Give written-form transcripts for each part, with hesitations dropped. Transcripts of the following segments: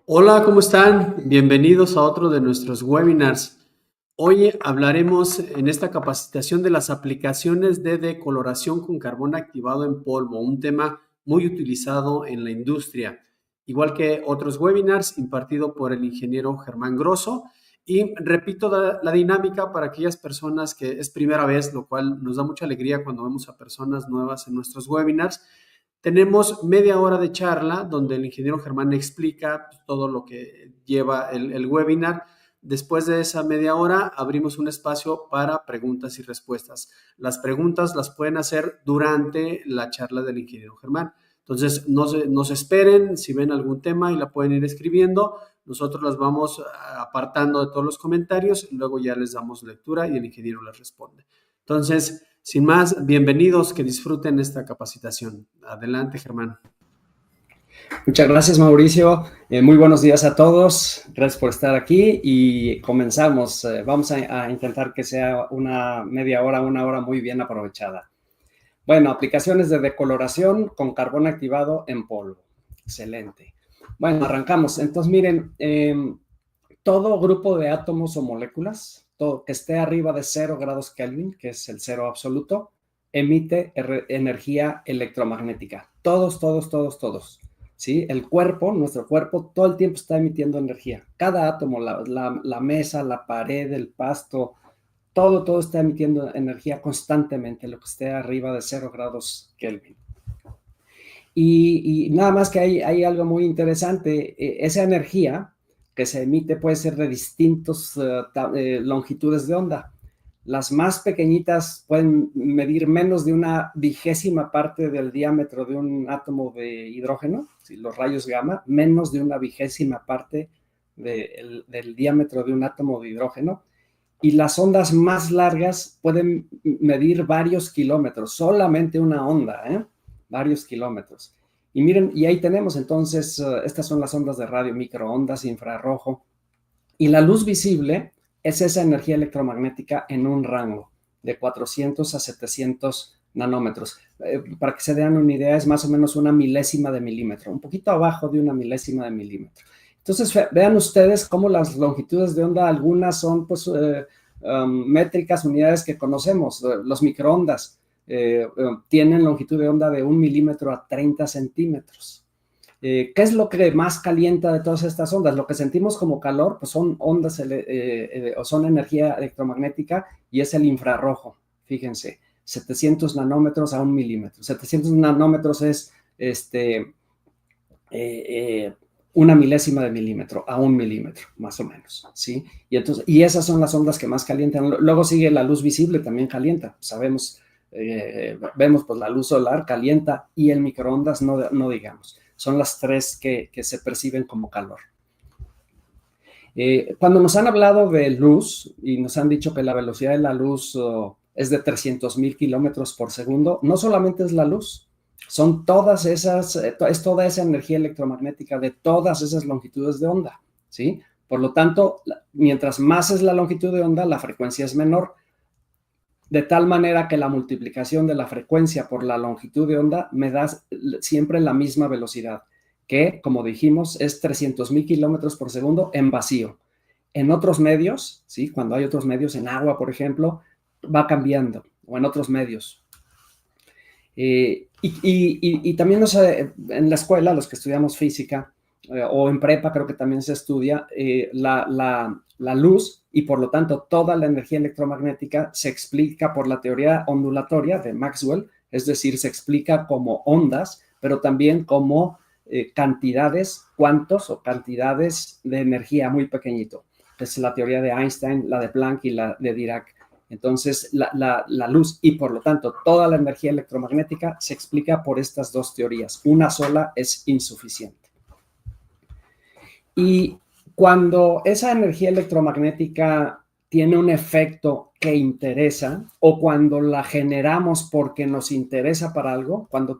Hola, ¿cómo están? Bienvenidos a otro de nuestros webinars. Hoy hablaremos en esta capacitación de las aplicaciones de decoloración con carbón activado en polvo, un tema muy utilizado en la industria, igual que otros webinars impartido por el ingeniero Germán Grosso. Y repito la dinámica para aquellas personas que es primera vez, lo cual nos da mucha alegría cuando vemos a personas nuevas en nuestros webinars. Tenemos media hora de charla donde el ingeniero Germán explica todo lo que lleva el webinar. Después de esa media hora abrimos un espacio para preguntas y respuestas. Las preguntas las pueden hacer durante la charla del ingeniero Germán. Entonces, no se esperen, si ven algún tema y la pueden ir escribiendo, nosotros las vamos apartando de todos los comentarios, y luego ya les damos lectura y el ingeniero les responde. Entonces, sin más, bienvenidos, que disfruten esta capacitación. Adelante, Germán. Muchas gracias, Mauricio. Muy buenos días a todos. Gracias por estar aquí y comenzamos. Vamos a intentar que sea una media hora, una hora muy bien aprovechada. Bueno, aplicaciones de decoloración con carbón activado en polvo. Excelente. Bueno, arrancamos. Entonces, miren, todo grupo de átomos o moléculas, todo que esté arriba de 0 grados Kelvin, que es el cero absoluto, emite energía electromagnética. Todos. ¿Sí? El cuerpo, nuestro cuerpo, todo el tiempo está emitiendo energía. Cada átomo, la mesa, la pared, el pasto, todo está emitiendo energía constantemente, lo que esté arriba de 0 grados Kelvin. Y nada más que hay algo muy interesante, esa energía que se emite puede ser de distintas longitudes de onda. Las más pequeñitas pueden medir menos de una vigésima parte del diámetro de un átomo de hidrógeno, ¿sí? Los rayos gamma, menos de una vigésima parte del diámetro de un átomo de hidrógeno. Y las ondas más largas pueden medir varios kilómetros, solamente una onda, varios kilómetros. Y miren, y ahí tenemos entonces, estas son las ondas de radio, microondas, infrarrojo. Y la luz visible es esa energía electromagnética en un rango de 400 a 700 nanómetros. Para que se den una idea, es más o menos una milésima de milímetro, un poquito abajo de una milésima de milímetro. Entonces, vean ustedes cómo las longitudes de onda, algunas son pues, métricas, unidades que conocemos. Los microondas tienen longitud de onda de 1 milímetro a 30 centímetros. ¿Qué es lo que más calienta de todas estas ondas? Lo que sentimos como calor, pues son ondas o son energía electromagnética y es el infrarrojo. Fíjense, 700 nanómetros a 1 milímetro. 700 nanómetros es una milésima de milímetro a 1 milímetro, más o menos, ¿sí? Y esas son las ondas que más calientan. Luego sigue la luz visible, también calienta. Sabemos, vemos pues la luz solar calienta y el microondas no digamos. Son las tres que se perciben como calor. Cuando nos han hablado de luz y nos han dicho que la velocidad de la luz es de 300,000 kilómetros por segundo, no solamente es la luz, son todas esas, es toda esa energía electromagnética de todas esas longitudes de onda, ¿sí? Por lo tanto, mientras más es la longitud de onda, la frecuencia es menor, de tal manera que la multiplicación de la frecuencia por la longitud de onda me da siempre la misma velocidad, que, como dijimos, es 300,000 kilómetros por segundo en vacío. En otros medios, ¿sí? Cuando hay otros medios, en agua, por ejemplo, va cambiando, o en otros medios. Y también, no sé, en la escuela, los que estudiamos física, o en prepa creo que también se estudia, la luz y por lo tanto toda la energía electromagnética se explica por la teoría ondulatoria de Maxwell, es decir, se explica como ondas, pero también como cantidades, cuantos o cantidades de energía muy pequeñito. Es la teoría de Einstein, la de Planck y la de Dirac. Entonces, la luz y por lo tanto toda la energía electromagnética se explica por estas dos teorías. Una sola es insuficiente. Y cuando esa energía electromagnética tiene un efecto que interesa o cuando la generamos porque nos interesa para algo, cuando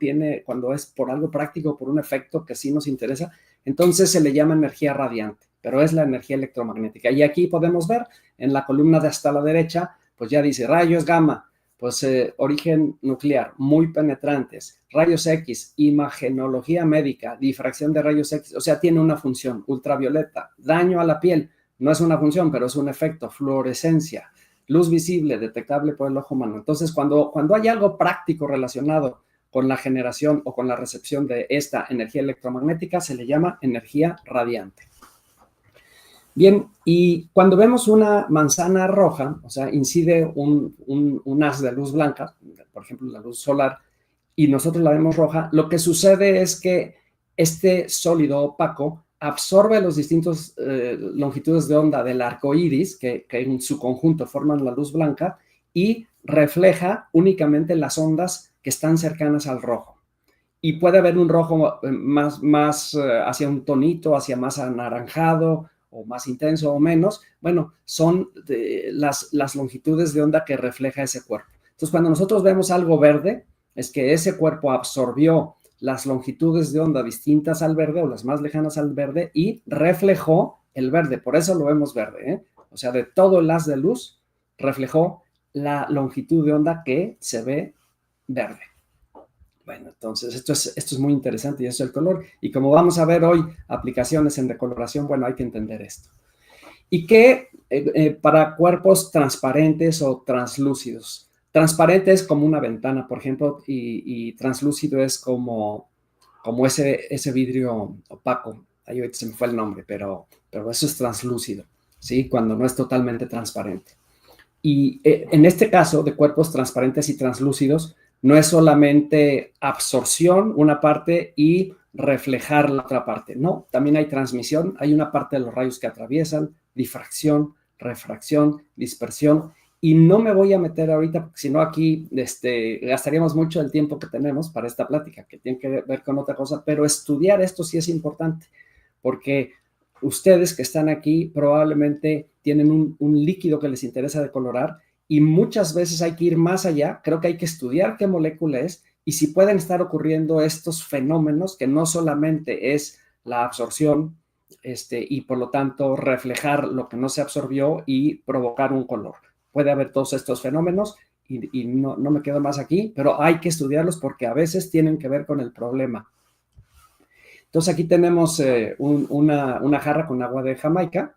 es por algo práctico, por un efecto que sí nos interesa, entonces se le llama energía radiante, pero es la energía electromagnética. Y aquí podemos ver en la columna de hasta la derecha, pues ya dice rayos gamma, Pues origen nuclear, muy penetrantes, rayos X, imagenología médica, difracción de rayos X, o sea, tiene una función. Ultravioleta, daño a la piel, no es una función, pero es un efecto. Fluorescencia, luz visible, detectable por el ojo humano. Entonces, cuando hay algo práctico relacionado con la generación o con la recepción de esta energía electromagnética, se le llama energía radiante. Bien, y cuando vemos una manzana roja, o sea, incide un haz de luz blanca, por ejemplo, la luz solar, y nosotros la vemos roja, lo que sucede es que este sólido opaco absorbe los distintos longitudes de onda del arco iris, que en su conjunto forman la luz blanca, y refleja únicamente las ondas que están cercanas al rojo. Y puede haber un rojo más hacia un tonito, hacia más anaranjado, o más intenso o menos. Bueno, son las longitudes de onda que refleja ese cuerpo. Entonces, cuando nosotros vemos algo verde, es que ese cuerpo absorbió las longitudes de onda distintas al verde o las más lejanas al verde y reflejó el verde. Por eso lo vemos verde, ¿eh? O sea, de todo el haz de luz, reflejó la longitud de onda que se ve verde. Bueno, entonces esto es muy interesante y eso es el color. Y como vamos a ver hoy aplicaciones en decoloración, bueno, hay que entender esto. Y que para cuerpos transparentes o translúcidos. Transparente es como una ventana, por ejemplo, y translúcido es como ese vidrio opaco. Ahí ahorita se me fue el nombre, pero eso es translúcido, ¿sí? Cuando no es totalmente transparente. Y en este caso de cuerpos transparentes y translúcidos, no es solamente absorción una parte y reflejar la otra parte. No, también hay transmisión, hay una parte de los rayos que atraviesan, difracción, refracción, dispersión. Y no me voy a meter ahorita, porque si no aquí gastaríamos mucho el tiempo que tenemos para esta plática, que tiene que ver con otra cosa, pero estudiar esto sí es importante, porque ustedes que están aquí probablemente tienen un líquido que les interesa decolorar y muchas veces hay que ir más allá. Creo que hay que estudiar qué molécula es y si pueden estar ocurriendo estos fenómenos que no solamente es la absorción y por lo tanto reflejar lo que no se absorbió y provocar un color. Puede haber todos estos fenómenos y no me quedo más aquí, pero hay que estudiarlos porque a veces tienen que ver con el problema. Entonces aquí tenemos una jarra con agua de Jamaica.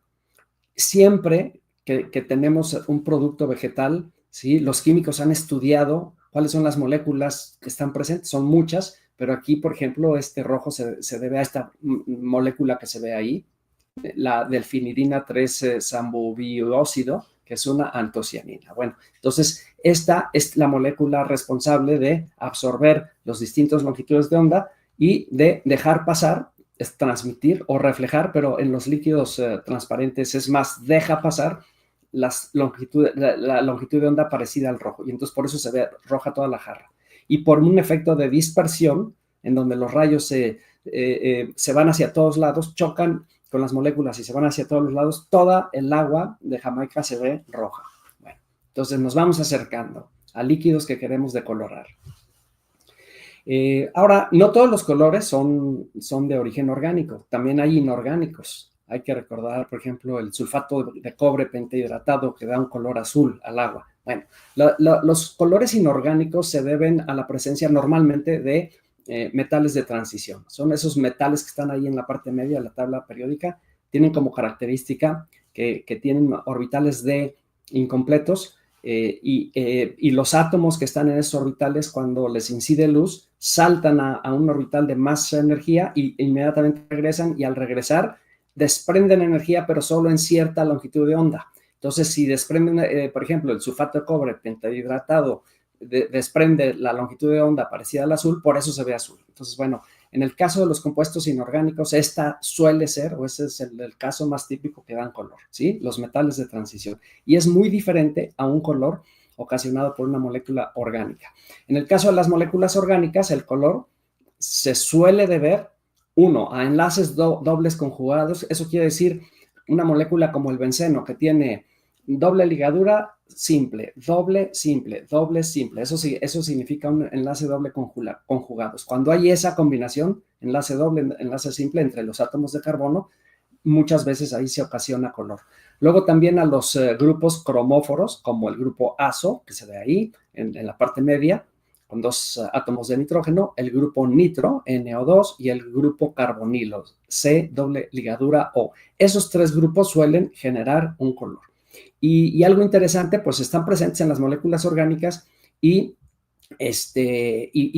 Siempre que tenemos un producto vegetal, ¿sí? Los químicos han estudiado cuáles son las moléculas que están presentes, son muchas, pero aquí, por ejemplo, este rojo se debe a esta molécula que se ve ahí, la delfinidina 3-sambubióxido, que es una antocianina. Bueno, entonces esta es la molécula responsable de absorber los distintos longitudes de onda y de dejar pasar, es transmitir o reflejar, pero en los líquidos transparentes es más, deja pasar la longitud de onda parecida al rojo. Y entonces por eso se ve roja toda la jarra. Y por un efecto de dispersión, en donde los rayos se van hacia todos lados, chocan con las moléculas y se van hacia todos los lados, toda el agua de Jamaica se ve roja. Bueno, entonces nos vamos acercando a líquidos que queremos decolorar. Ahora, no todos los colores son de origen orgánico, también hay inorgánicos. Hay que recordar, por ejemplo, el sulfato de cobre pentahidratado que da un color azul al agua. Bueno, los colores inorgánicos se deben a la presencia normalmente de metales de transición. Son esos metales que están ahí en la parte media de la tabla periódica, tienen como característica que tienen orbitales D incompletos, y los átomos que están en esos orbitales, cuando les incide luz, saltan a un orbital de más energía y inmediatamente regresan, y al regresar desprenden energía, pero solo en cierta longitud de onda. Entonces, si desprenden, por ejemplo, el sulfato de cobre pentahidratado desprende la longitud de onda parecida al azul, por eso se ve azul. Entonces, bueno, en el caso de los compuestos inorgánicos, esta suele ser, o ese es el caso más típico que dan color, ¿sí? Los metales de transición. Y es muy diferente a un color ocasionado por una molécula orgánica. En el caso de las moléculas orgánicas, el color se suele deber, uno, a enlaces dobles conjugados. Eso quiere decir una molécula como el benceno, que tiene doble ligadura simple, doble simple, doble simple. Eso significa un enlace doble conjugados. Cuando hay esa combinación, enlace doble, enlace simple entre los átomos de carbono, muchas veces ahí se ocasiona color. Luego también a los grupos cromóforos, como el grupo azo, que se ve ahí, en la parte media, con 2 átomos de nitrógeno, el grupo nitro, NO2, y el grupo carbonilo, C, doble ligadura O. Esos 3 grupos suelen generar un color. Y algo interesante, pues están presentes en las moléculas orgánicas y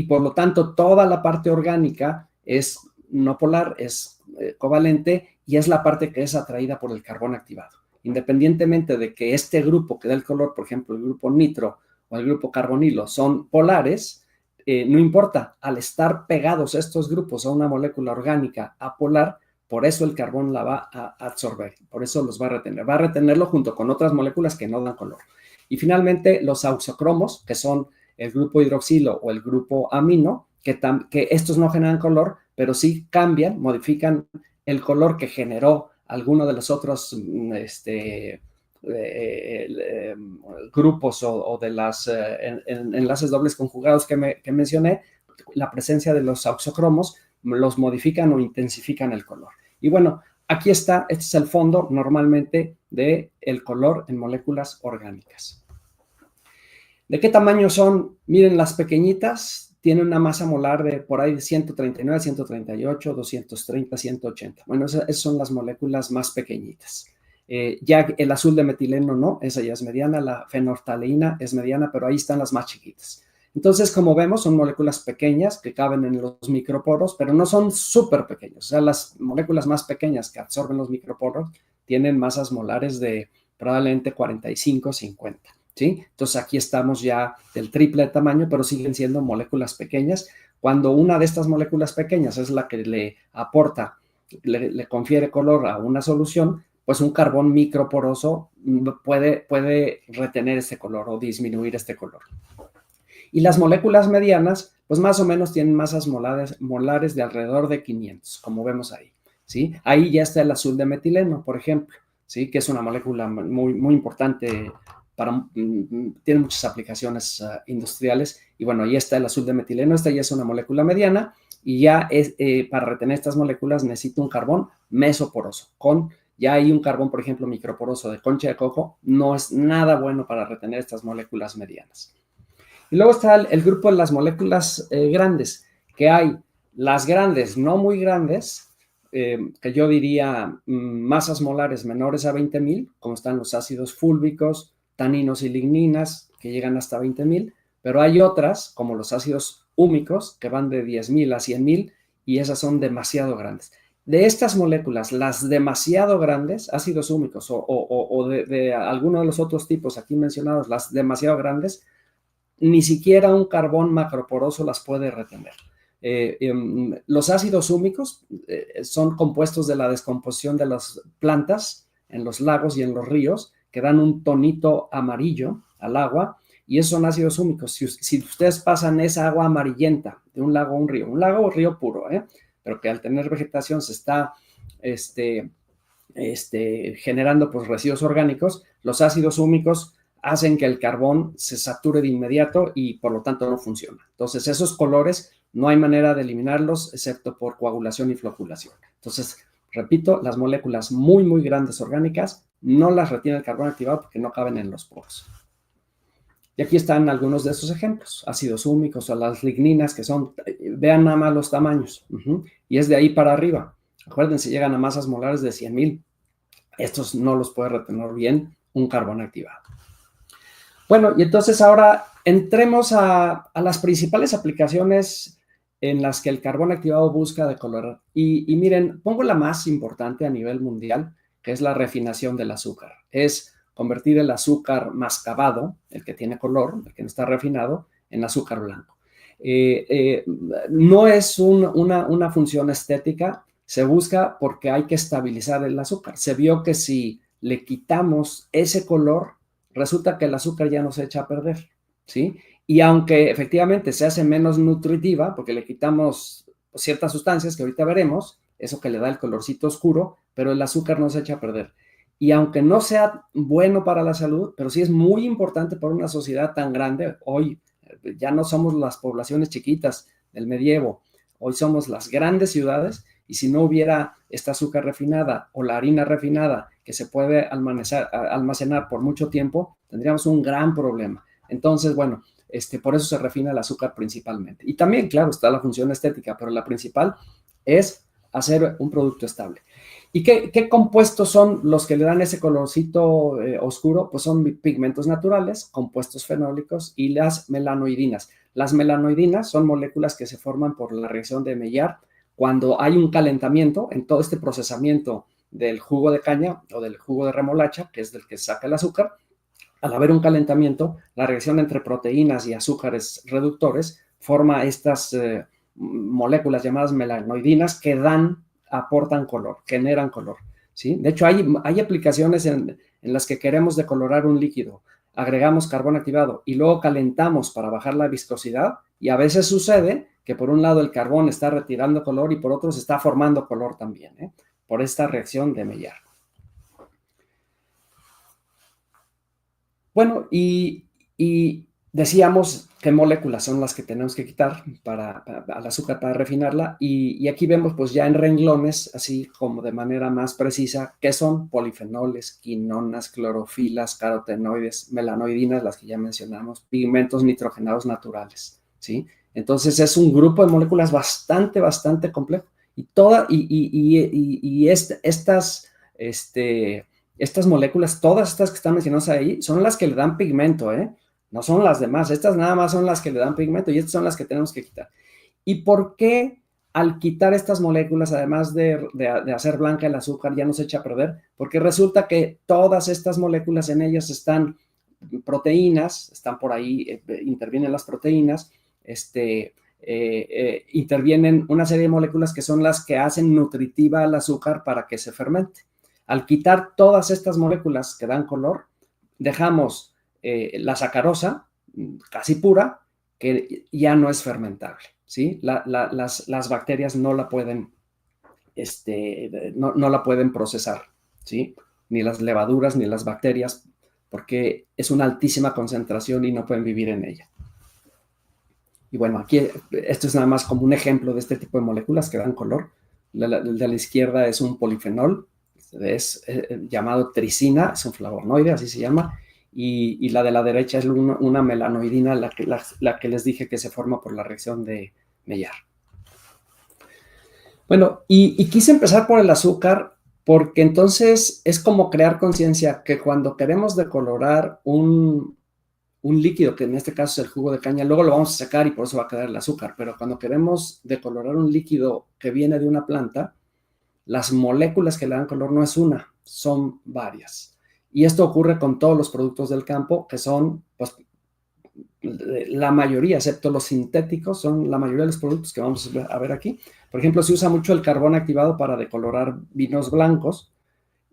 por lo tanto toda la parte orgánica es no polar, es covalente y es la parte que es atraída por el carbón activado. Independientemente de que este grupo que da el color, por ejemplo, el grupo nitro o el grupo carbonilo son polares, no importa, al estar pegados estos grupos a una molécula orgánica apolar, por eso el carbón la va a absorber, por eso los va a retenerlo junto con otras moléculas que no dan color. Y finalmente los auxocromos, que son el grupo hidroxilo o el grupo amino, que estos no generan color, pero sí cambian, modifican el color que generó alguno de los otros grupos o de las enlaces dobles conjugados que mencioné. La presencia de los auxocromos los modifican o intensifican el color. Y bueno, aquí está, este es el fondo normalmente del color en moléculas orgánicas. ¿De qué tamaño son? Miren, las pequeñitas tienen una masa molar de por ahí de 139, 138, 230, 180. Bueno, esas son las moléculas más pequeñitas. Ya el azul de metileno no, esa ya es mediana, la fenolftaleína es mediana, pero ahí están las más chiquitas. Entonces, como vemos, son moléculas pequeñas que caben en los microporos, pero no son súper pequeños. O sea, las moléculas más pequeñas que absorben los microporos tienen masas molares de probablemente 45, 50. ¿Sí? Entonces, aquí estamos ya del triple de tamaño, pero siguen siendo moléculas pequeñas. Cuando una de estas moléculas pequeñas es la que le aporta, le confiere color a una solución, pues un carbón microporoso puede retener este color o disminuir este color. Y las moléculas medianas, pues más o menos tienen masas molares de alrededor de 500, como vemos ahí, ¿sí? Ahí ya está el azul de metileno, por ejemplo, ¿sí? Que es una molécula muy, muy importante, tiene muchas aplicaciones industriales. Y bueno, ahí está el azul de metileno, esta ya es una molécula mediana, y ya para retener estas moléculas necesito un carbón mesoporoso. Ya hay un carbón, por ejemplo, microporoso de concha de coco, no es nada bueno para retener estas moléculas medianas. Y luego está el grupo de las moléculas grandes, que hay las grandes, no muy grandes, que yo diría masas molares menores a 20.000, como están los ácidos fúlvicos, taninos y ligninas, que llegan hasta 20.000, pero hay otras, como los ácidos húmicos, que van de 10.000 a 100.000, y esas son demasiado grandes. De estas moléculas, las demasiado grandes, ácidos húmicos o de alguno de los otros tipos aquí mencionados, las demasiado grandes, ni siquiera un carbón macroporoso las puede retener. Los ácidos húmicos son compuestos de la descomposición de las plantas en los lagos y en los ríos, que dan un tonito amarillo al agua, y esos son ácidos húmicos. Si ustedes pasan esa agua amarillenta de un lago a un río puro, pero que al tener vegetación se está generando pues residuos orgánicos, los ácidos húmicos hacen que el carbón se sature de inmediato y por lo tanto no funciona. Entonces esos colores no hay manera de eliminarlos excepto por coagulación y floculación. Entonces, repito, las moléculas muy, muy grandes orgánicas no las retiene el carbón activado porque no caben en los poros. Y aquí están algunos de esos ejemplos, ácidos húmicos o las ligninas, que son, vean nada más los tamaños, y es de ahí para arriba. Acuérdense, llegan a masas molares de 100.000. Estos no los puede retener bien un carbón activado. Bueno, y entonces ahora entremos a las principales aplicaciones en las que el carbón activado busca decolorar. Y miren, pongo la más importante a nivel mundial, que es la refinación del azúcar. Es convertir el azúcar mascabado, el que tiene color, el que no está refinado, en azúcar blanco. No es una función estética, se busca porque hay que estabilizar el azúcar. Se vio que si le quitamos ese color, resulta que el azúcar ya no se echa a perder, ¿sí? Y aunque efectivamente se hace menos nutritiva, porque le quitamos ciertas sustancias que ahorita veremos, eso que le da el colorcito oscuro, pero el azúcar no se echa a perder. Y aunque no sea bueno para la salud, pero sí es muy importante para una sociedad tan grande, hoy ya no somos las poblaciones chiquitas del medievo, hoy somos las grandes ciudades, y si no hubiera esta azúcar refinada o la harina refinada que se puede almacenar por mucho tiempo, tendríamos un gran problema. Entonces, bueno, Por eso se refina el azúcar principalmente. Y también, claro, está la función estética, pero la principal es hacer un producto estable. ¿Y qué compuestos son los que le dan ese colorcito oscuro? Pues son pigmentos naturales, compuestos fenólicos y las melanoidinas. Las melanoidinas son moléculas que se forman por la reacción de Maillard cuando hay un calentamiento en todo este procesamiento del jugo de caña o del jugo de remolacha, que es del que saca el azúcar. Al haber un calentamiento, la reacción entre proteínas y azúcares reductores forma estas moléculas llamadas melanoidinas que aportan color, generan color, ¿sí? De hecho, hay aplicaciones en las que queremos decolorar un líquido, agregamos carbón activado y luego calentamos para bajar la viscosidad y a veces sucede que por un lado el carbón está retirando color y por otro se está formando color también, por esta reacción de Maillard. Bueno, y decíamos qué moléculas son las que tenemos que quitar al azúcar para refinarla, y aquí vemos pues ya en renglones, así como de manera más precisa, qué son polifenoles, quinonas, clorofilas, carotenoides, melanoidinas, las que ya mencionamos, pigmentos nitrogenados naturales, ¿sí? Entonces es un grupo de moléculas bastante complejo, estas moléculas, todas estas que están mencionadas ahí, son las que le dan pigmento, no son las demás. Estas nada más son las que le dan pigmento y estas son las que tenemos que quitar. ¿Y por qué al quitar estas moléculas, además de hacer blanca el azúcar, ya nos echa a perder? Porque resulta que todas estas moléculas, en ellas están proteínas, están por ahí, intervienen las proteínas, intervienen una serie de moléculas que son las que hacen nutritiva al azúcar para que se fermente. Al quitar todas estas moléculas que dan color, dejamos la sacarosa casi pura, que ya no es fermentable, ¿sí? Las bacterias no la pueden, no la pueden procesar, ¿sí? Ni las levaduras ni las bacterias, porque es una altísima concentración y no pueden vivir en ella. Y bueno, aquí esto es nada más como un ejemplo de este tipo de moléculas que dan color. El de la izquierda es un polifenol, es llamado tricina, es un flavonoide, así se llama, y la de la derecha es una melanoidina, la que les dije que se forma por la reacción de Maillard. Bueno, y quise empezar por el azúcar porque entonces es como crear conciencia que cuando queremos decolorar un líquido, que en este caso es el jugo de caña, luego lo vamos a sacar y por eso va a quedar el azúcar, pero cuando queremos decolorar un líquido que viene de una planta, las moléculas que le dan color no es una, son varias. Y esto ocurre con todos los productos del campo, que son, pues, la mayoría, excepto los sintéticos, son la mayoría de los productos que vamos a ver aquí. Por ejemplo, se usa mucho el carbón activado para decolorar vinos blancos,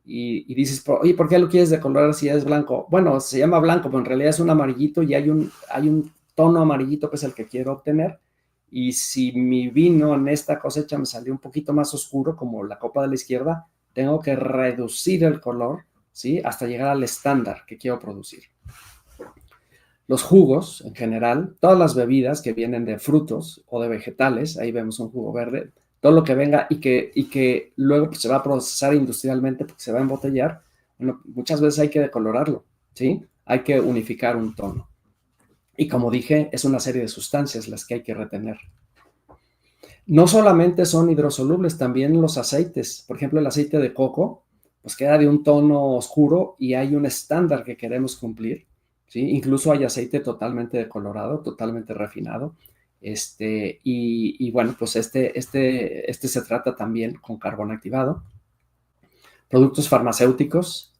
y dices, oye, ¿por qué lo quieres decolorar si es blanco? Bueno, se llama blanco, pero en realidad es un amarillito y hay un tono amarillito que es el que quiero obtener. Y si mi vino en esta cosecha me salió un poquito más oscuro, como la copa de la izquierda, tengo que reducir el color, ¿sí? Hasta llegar al estándar que quiero producir. Los jugos, en general, todas las bebidas que vienen de frutos o de vegetales, ahí vemos un jugo verde, todo lo que venga y que luego pues, se va a procesar industrialmente porque se va a embotellar, bueno, muchas veces hay que decolorarlo, ¿sí? Hay que unificar un tono. Y como dije, es una serie de sustancias las que hay que retener. No solamente son hidrosolubles, también los aceites. Por ejemplo, el aceite de coco, pues queda de un tono oscuro y hay un estándar que queremos cumplir, ¿sí? Incluso hay aceite totalmente decolorado, totalmente refinado. Y bueno, pues este se trata también con carbón activado. Productos farmacéuticos,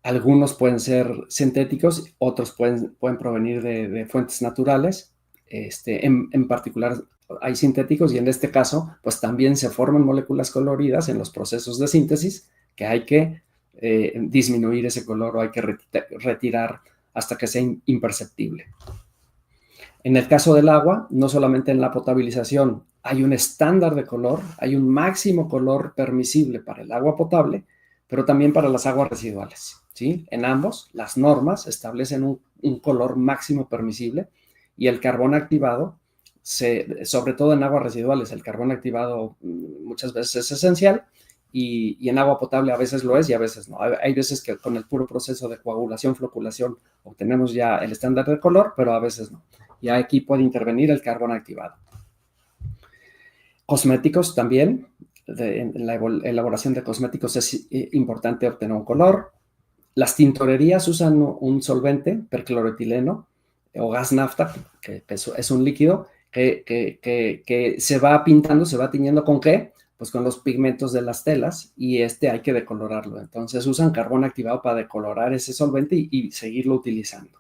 algunos pueden ser sintéticos, otros pueden provenir de fuentes naturales. En particular hay sintéticos y en este caso, pues también se forman moléculas coloridas en los procesos de síntesis que hay que disminuir ese color o hay que retirar hasta que sea imperceptible. En el caso del agua, no solamente en la potabilización hay un estándar de color, hay un máximo color permisible para el agua potable, pero también para las aguas residuales, ¿sí? En ambos, las normas establecen un color máximo permisible y el carbón activado, sobre todo en aguas residuales, el carbón activado muchas veces es esencial y en agua potable a veces lo es y a veces no. Hay veces que con el puro proceso de coagulación, floculación, obtenemos ya el estándar de color, pero a veces no. Y aquí puede intervenir el carbón activado. Cosméticos también. En la elaboración de cosméticos es importante obtener un color. Las tintorerías usan un solvente, percloretileno o gas nafta, que es un líquido que se va pintando, se va tiñendo ¿con qué? Pues con los pigmentos de las telas, y hay que decolorarlo. Entonces usan carbón activado para decolorar ese solvente y seguirlo utilizando.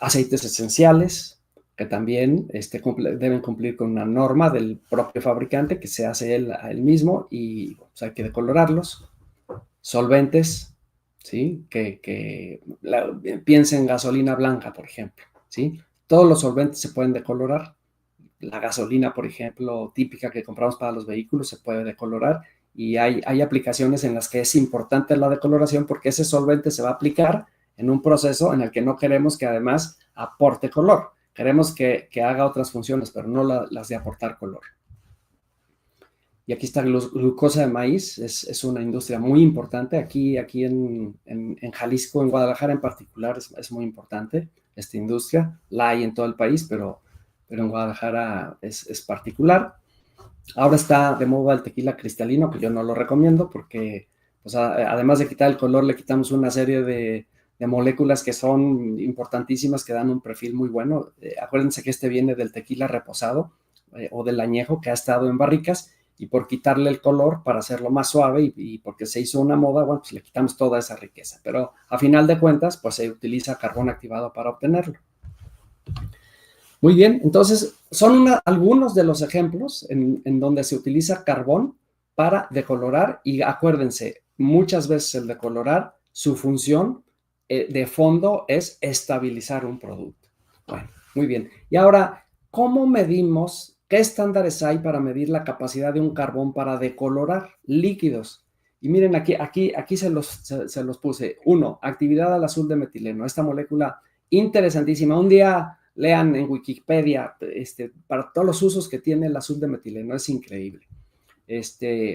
Aceites esenciales, que también deben cumplir con una norma del propio fabricante, que se hace él mismo, y pues, hay que decolorarlos. Solventes, ¿sí? Piensa en gasolina blanca, por ejemplo, ¿sí? Todos los solventes se pueden decolorar. La gasolina, por ejemplo, típica que compramos para los vehículos, se puede decolorar, y hay aplicaciones en las que es importante la decoloración porque ese solvente se va a aplicar en un proceso en el que no queremos que además aporte color. Queremos que haga otras funciones, pero no las de aportar color. Y aquí está glucosa de maíz, es una industria muy importante. Aquí en Jalisco, en Guadalajara en particular, es muy importante esta industria. La hay en todo el país, pero en Guadalajara es particular. Ahora está de moda el tequila cristalino, que yo no lo recomiendo porque, pues, además de quitar el color, le quitamos una serie de moléculas que son importantísimas, que dan un perfil muy bueno. Acuérdense que este viene del tequila reposado o del añejo que ha estado en barricas, y por quitarle el color para hacerlo más suave y porque se hizo una moda, bueno, pues le quitamos toda esa riqueza. Pero a final de cuentas, pues se utiliza carbón activado para obtenerlo. Muy bien, entonces son algunos de los ejemplos en donde se utiliza carbón para decolorar, y acuérdense, muchas veces el decolorar, su función de fondo es estabilizar un producto. Bueno, muy bien. Y ahora, ¿cómo medimos? ¿Qué estándares hay para medir la capacidad de un carbón para decolorar líquidos? Y miren, aquí se los puse. 1, actividad al azul de metileno, esta molécula interesantísima. Un día lean en Wikipedia para todos los usos que tiene el azul de metileno, es increíble.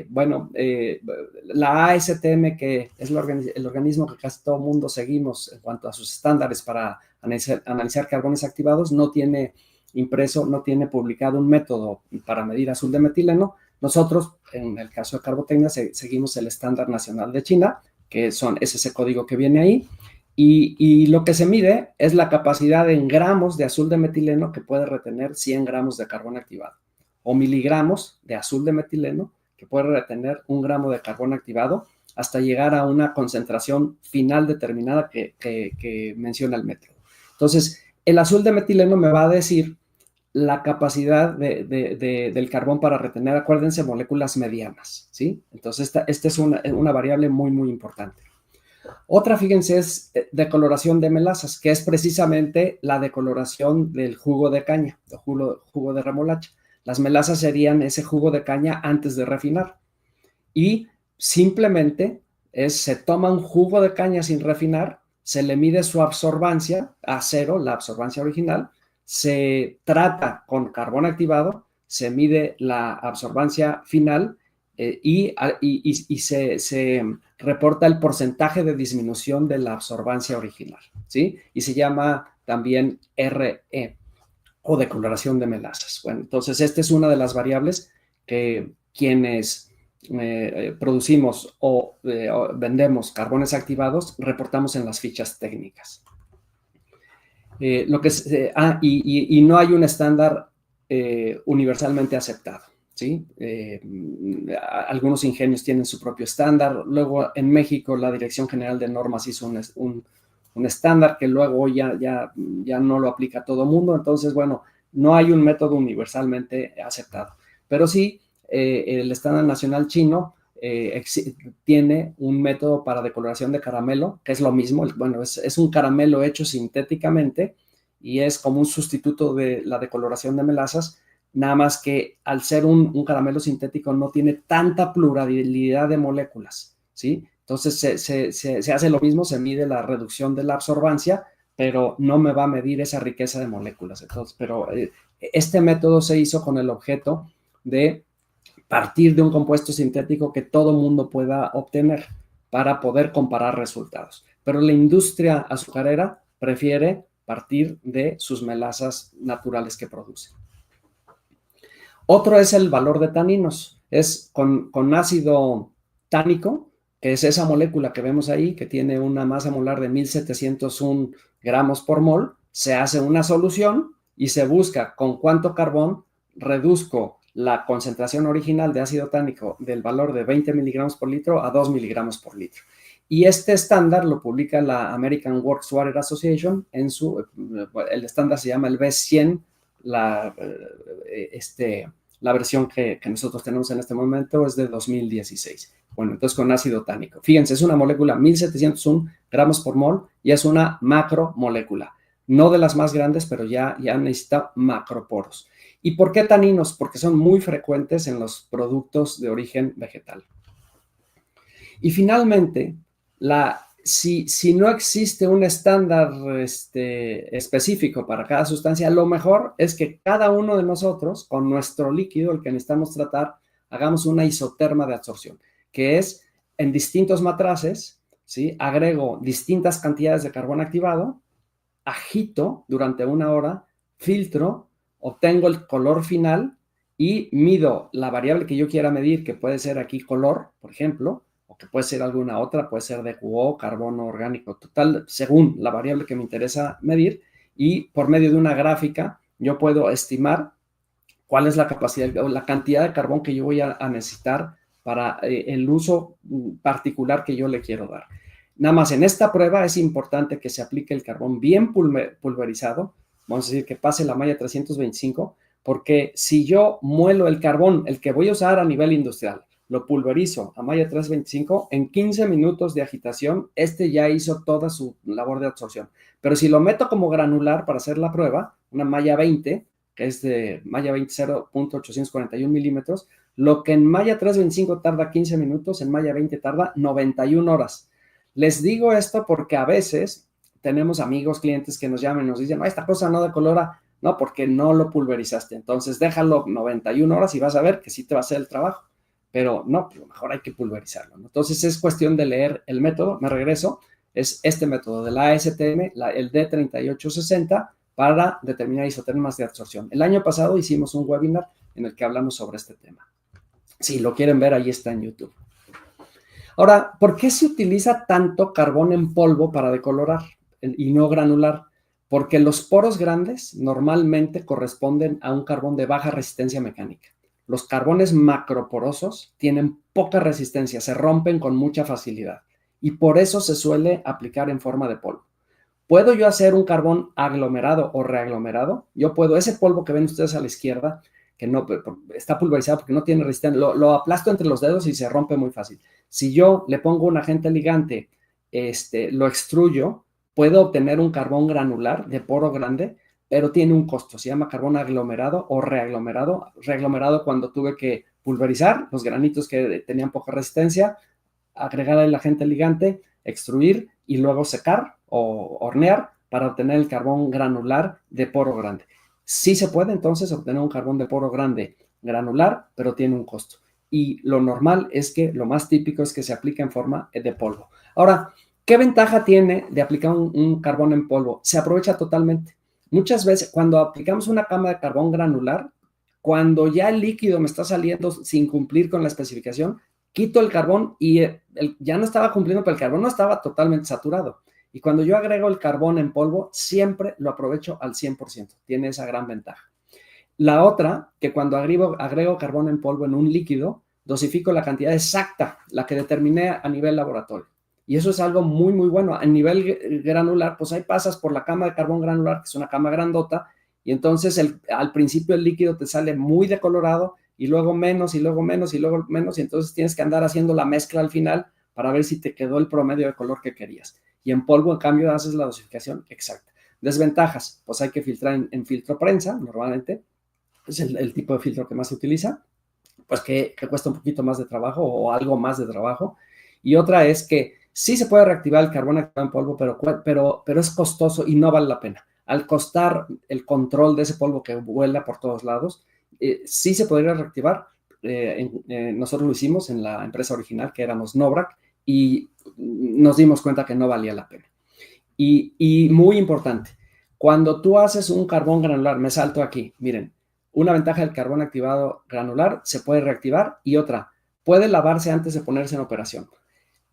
Bueno, la ASTM, que es el organismo que casi todo el mundo seguimos en cuanto a sus estándares para analizar carbones activados, no tiene impreso, no tiene publicado un método para medir azul de metileno. Nosotros, en el caso de Carbotecnia, seguimos el estándar nacional de China, que es ese código que viene ahí, y lo que se mide es la capacidad en gramos de azul de metileno que puede retener 100 gramos de carbón activado, o miligramos de azul de metileno que puede retener 1 gramo de carbón activado, hasta llegar a una concentración final determinada que menciona el método. Entonces, el azul de metileno me va a decir la capacidad del carbón para retener, acuérdense, moléculas medianas, ¿sí? Entonces, esta es una variable muy, muy importante. Otra, fíjense, es decoloración de melazas, que es precisamente la decoloración del jugo de caña, el jugo de remolacha. Las melazas serían ese jugo de caña antes de refinar. Y simplemente se toma un jugo de caña sin refinar, se le mide su absorbancia a 0, la absorbancia original, se trata con carbón activado, se mide la absorbancia final y se reporta el porcentaje de disminución de la absorbancia original, ¿sí? Y se llama también RE, o decoloración de melazas. Bueno, entonces esta es una de las variables que quienes producimos o vendemos carbones activados reportamos en las fichas técnicas. Y no hay un estándar universalmente aceptado, ¿sí? Algunos ingenios tienen su propio estándar. Luego, en México, la Dirección General de Normas hizo un estándar que luego ya no lo aplica a todo mundo. Entonces, bueno, no hay un método universalmente aceptado. Pero sí, el estándar nacional chino tiene un método para decoloración de caramelo, que es lo mismo. Bueno, es un caramelo hecho sintéticamente y es como un sustituto de la decoloración de melazas, nada más que al ser un caramelo sintético no tiene tanta pluralidad de moléculas, ¿sí? Entonces se hace lo mismo, se mide la reducción de la absorbancia, pero no me va a medir esa riqueza de moléculas. Entonces, pero este método se hizo con el objeto de partir de un compuesto sintético que todo mundo pueda obtener para poder comparar resultados. Pero la industria azucarera prefiere partir de sus melasas naturales que producen. Otro es el valor de taninos. Es con ácido tánico, que es esa molécula que vemos ahí, que tiene una masa molar de 1701 gramos por mol, se hace una solución y se busca con cuánto carbón reduzco la concentración original de ácido tánico del valor de 20 miligramos por litro a 2 miligramos por litro. Y este estándar lo publica la American Works Water Association el estándar se llama el B100, la versión que nosotros tenemos en este momento es de 2016. Bueno, entonces con ácido tánico. Fíjense, es una molécula 1701 gramos por mol y es una macromolécula. No de las más grandes, pero ya necesita macroporos. ¿Y por qué taninos? Porque son muy frecuentes en los productos de origen vegetal. Y finalmente, si no existe un estándar específico para cada sustancia, lo mejor es que cada uno de nosotros, con nuestro líquido, el que necesitamos tratar, hagamos una isoterma de absorción, que es en distintos matraces, ¿sí? Agrego distintas cantidades de carbón activado, agito durante 1 hora, filtro, obtengo el color final y mido la variable que yo quiera medir, que puede ser aquí color, por ejemplo, o que puede ser alguna otra, puede ser DQO, carbono orgánico total, según la variable que me interesa medir, y por medio de una gráfica yo puedo estimar cuál es la capacidad o la cantidad de carbón que yo voy a necesitar para el uso particular que yo le quiero dar. Nada más en esta prueba es importante que se aplique el carbón bien pulverizado, vamos a decir que pase la malla 325, porque si yo muelo el carbón, el que voy a usar a nivel industrial, lo pulverizo a malla 325, en 15 minutos de agitación, ya hizo toda su labor de absorción. Pero si lo meto como granular para hacer la prueba, una malla 20, que es de malla 20 0.841 milímetros, lo que en malla 325 tarda 15 minutos, en malla 20 tarda 91 horas. Les digo esto porque a veces tenemos amigos, clientes que nos llaman y nos dicen, no, esta cosa no decolora, no, porque no lo pulverizaste. Entonces déjalo 91 horas y vas a ver que sí te va a hacer el trabajo. Pero no, pues mejor hay que pulverizarlo, ¿no? Entonces es cuestión de leer el método. Me regreso, es este método de la ASTM, el D3860, para determinar isotermas de absorción. El año pasado hicimos un webinar en el que hablamos sobre este tema. Si lo quieren ver, ahí está en YouTube. Ahora, ¿por qué se utiliza tanto carbón en polvo para decolorar y no granular? Porque los poros grandes normalmente corresponden a un carbón de baja resistencia mecánica. Los carbones macroporosos tienen poca resistencia, se rompen con mucha facilidad y por eso se suele aplicar en forma de polvo. ¿Puedo yo hacer un carbón aglomerado o reaglomerado? Yo puedo, ese polvo que ven ustedes a la izquierda, que no está pulverizado porque no tiene resistencia, lo aplasto entre los dedos y se rompe muy fácil. Si yo le pongo un agente ligante, lo extruyo, puedo obtener un carbón granular de poro grande, pero tiene un costo, se llama carbón aglomerado o reaglomerado. Reaglomerado cuando tuve que pulverizar los granitos que tenían poca resistencia, agregar el agente ligante, extruir y luego secar o hornear para obtener el carbón granular de poro grande. Sí se puede entonces obtener un carbón de poro grande granular, pero tiene un costo. Y lo normal es que, lo más típico es que se aplique en forma de polvo. Ahora, ¿qué ventaja tiene de aplicar un carbón en polvo? Se aprovecha totalmente. Muchas veces, cuando aplicamos una cama de carbón granular, cuando ya el líquido me está saliendo sin cumplir con la especificación, quito el carbón y ya no estaba cumpliendo, pero el carbón no estaba totalmente saturado. Y cuando yo agrego el carbón en polvo, siempre lo aprovecho al 100%. Tiene esa gran ventaja. La otra, que cuando agrego carbón en polvo en un líquido, dosifico la cantidad exacta, la que determiné a nivel laboratorio. Y eso es algo muy, muy bueno. A nivel granular, pues ahí pasas por la cama de carbón granular, que es una cama grandota, y entonces al principio el líquido te sale muy decolorado, y luego menos, y luego menos, y luego menos, y entonces tienes que andar haciendo la mezcla al final para ver si te quedó el promedio de color que querías. Y en polvo, en cambio, haces la dosificación exacta. Desventajas, pues hay que filtrar en filtro prensa, normalmente, es el tipo de filtro que más se utiliza, pues que cuesta un poquito más de trabajo o algo más de trabajo. Y otra es que sí se puede reactivar el carbón activado en polvo, pero es costoso y no vale la pena. Al costar el control de ese polvo que vuela por todos lados, sí se podría reactivar. Nosotros lo hicimos en la empresa original, que éramos Novrak, y nos dimos cuenta que no valía la pena. Y muy importante, Cuando tú haces un carbón granular, me salto aquí, miren, una ventaja del carbón activado granular, se puede reactivar, y otra, puede lavarse antes de ponerse en operación.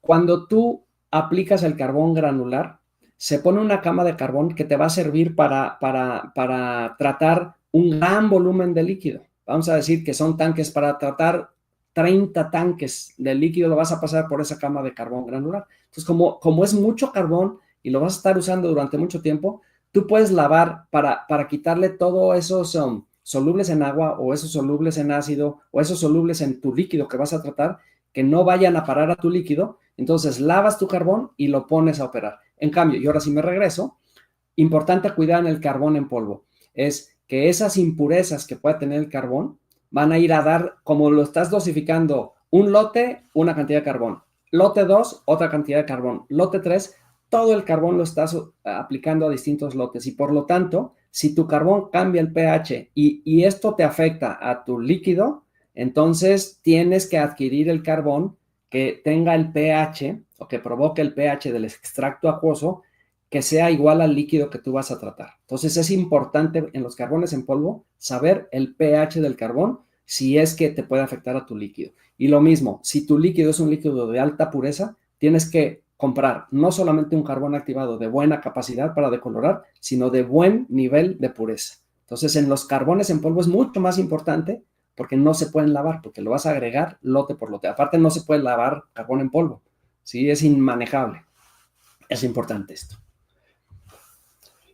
Cuando tú aplicas el carbón granular, se pone una cama de carbón que te va a servir para tratar un gran volumen de líquido. Vamos a decir que son tanques para tratar 30 tanques de líquido, lo vas a pasar por esa cama de carbón granular. Entonces, como es mucho carbón y lo vas a estar usando durante mucho tiempo, tú puedes lavar para quitarle todos esos solubles en agua, o esos solubles en ácido, o esos solubles en tu líquido que vas a tratar, que no vayan a parar a tu líquido. Entonces lavas tu carbón y lo pones a operar. En cambio, y ahora sí me regreso, importante cuidar en el carbón en polvo, es que esas impurezas que puede tener el carbón van a ir a dar, como lo estás dosificando, un lote, una cantidad de carbón, lote 2, otra cantidad de carbón, lote 3, todo el carbón lo estás aplicando a distintos lotes, y por lo tanto, si tu carbón cambia el pH y esto te afecta a tu líquido, entonces tienes que adquirir el carbón que tenga el pH o que provoque el pH del extracto acuoso que sea igual al líquido que tú vas a tratar. Entonces es importante en los carbones en polvo saber el pH del carbón si es que te puede afectar a tu líquido. Y lo mismo, si tu líquido es un líquido de alta pureza, tienes que comprar no solamente un carbón activado de buena capacidad para decolorar, sino de buen nivel de pureza. Entonces en los carbones en polvo es mucho más importante, porque no se pueden lavar, porque lo vas a agregar lote por lote. Aparte, no se puede lavar carbón en polvo, ¿sí? Es inmanejable. Es importante esto.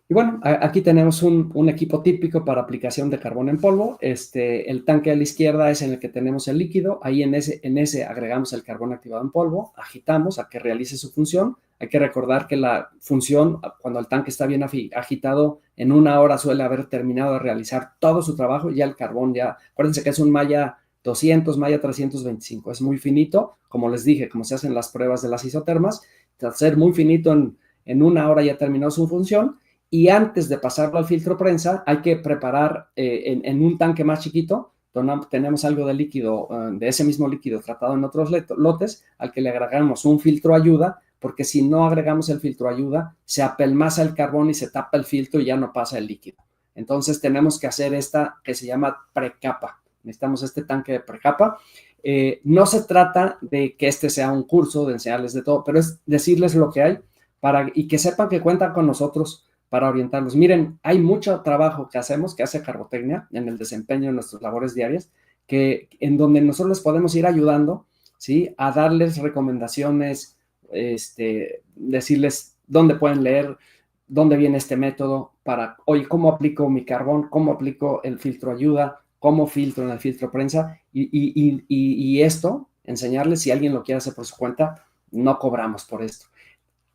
Y bueno, aquí tenemos un equipo típico para aplicación de carbón en polvo. El tanque a la izquierda es en el que tenemos el líquido. Ahí en ese agregamos el carbón activado en polvo, agitamos a que realice su función. Hay que recordar que la función, cuando el tanque está bien agitado, en 1 hora suele haber terminado de realizar todo su trabajo. Ya el carbón, acuérdense que es un Maya 200, Maya 325. Es muy finito, como les dije, como se hacen las pruebas de las isotermas. Al ser muy finito, en 1 hora ya terminó su función. Y antes de pasarlo al filtro prensa, hay que preparar en un tanque más chiquito, donde tenemos algo de líquido, de ese mismo líquido tratado en otros lotes, al que le agregamos un filtro ayuda, porque si no agregamos el filtro ayuda, se apelmaza el carbón y se tapa el filtro y ya no pasa el líquido. Entonces tenemos que hacer esta que se llama precapa. Necesitamos este tanque de precapa. No se trata de que este sea un curso de enseñarles de todo, pero es decirles lo que hay y que sepan que cuentan con nosotros para orientarlos. Miren, hay mucho trabajo que hacemos, que hace Carbotecnia en el desempeño de nuestras labores diarias, en donde nosotros les podemos ir ayudando, ¿sí? A darles recomendaciones, decirles dónde pueden leer, dónde viene este método, oye, ¿cómo aplico mi carbón? ¿Cómo aplico el filtro ayuda? ¿Cómo filtro en el filtro prensa? Y esto, enseñarles, si alguien lo quiere hacer por su cuenta, no cobramos por esto.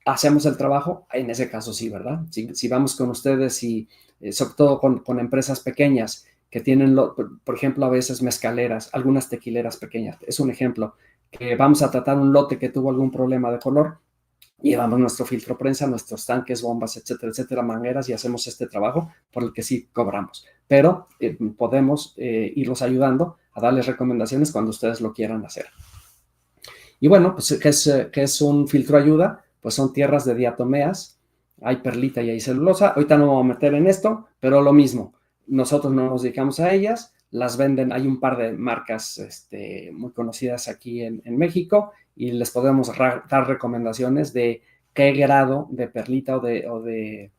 Hacemos el trabajo, en ese caso sí, ¿verdad? Si vamos con ustedes y sobre todo con empresas pequeñas que tienen, por ejemplo, a veces mezcaleras, algunas tequileras pequeñas, es un ejemplo, que vamos a tratar un lote que tuvo algún problema de color, llevamos nuestro filtro prensa, nuestros tanques, bombas, etcétera, etcétera, mangueras, y hacemos este trabajo por el que sí cobramos. Pero podemos irlos ayudando a darles recomendaciones cuando ustedes lo quieran hacer. Y bueno, pues, ¿qué es un filtro ayuda? Pues son tierras de diatomeas, hay perlita y hay celulosa. Ahorita no me voy a meter en esto, pero lo mismo, nosotros no nos dedicamos a ellas, las venden, hay un par de marcas muy conocidas aquí en México, y les podemos dar recomendaciones de qué grado de perlita o de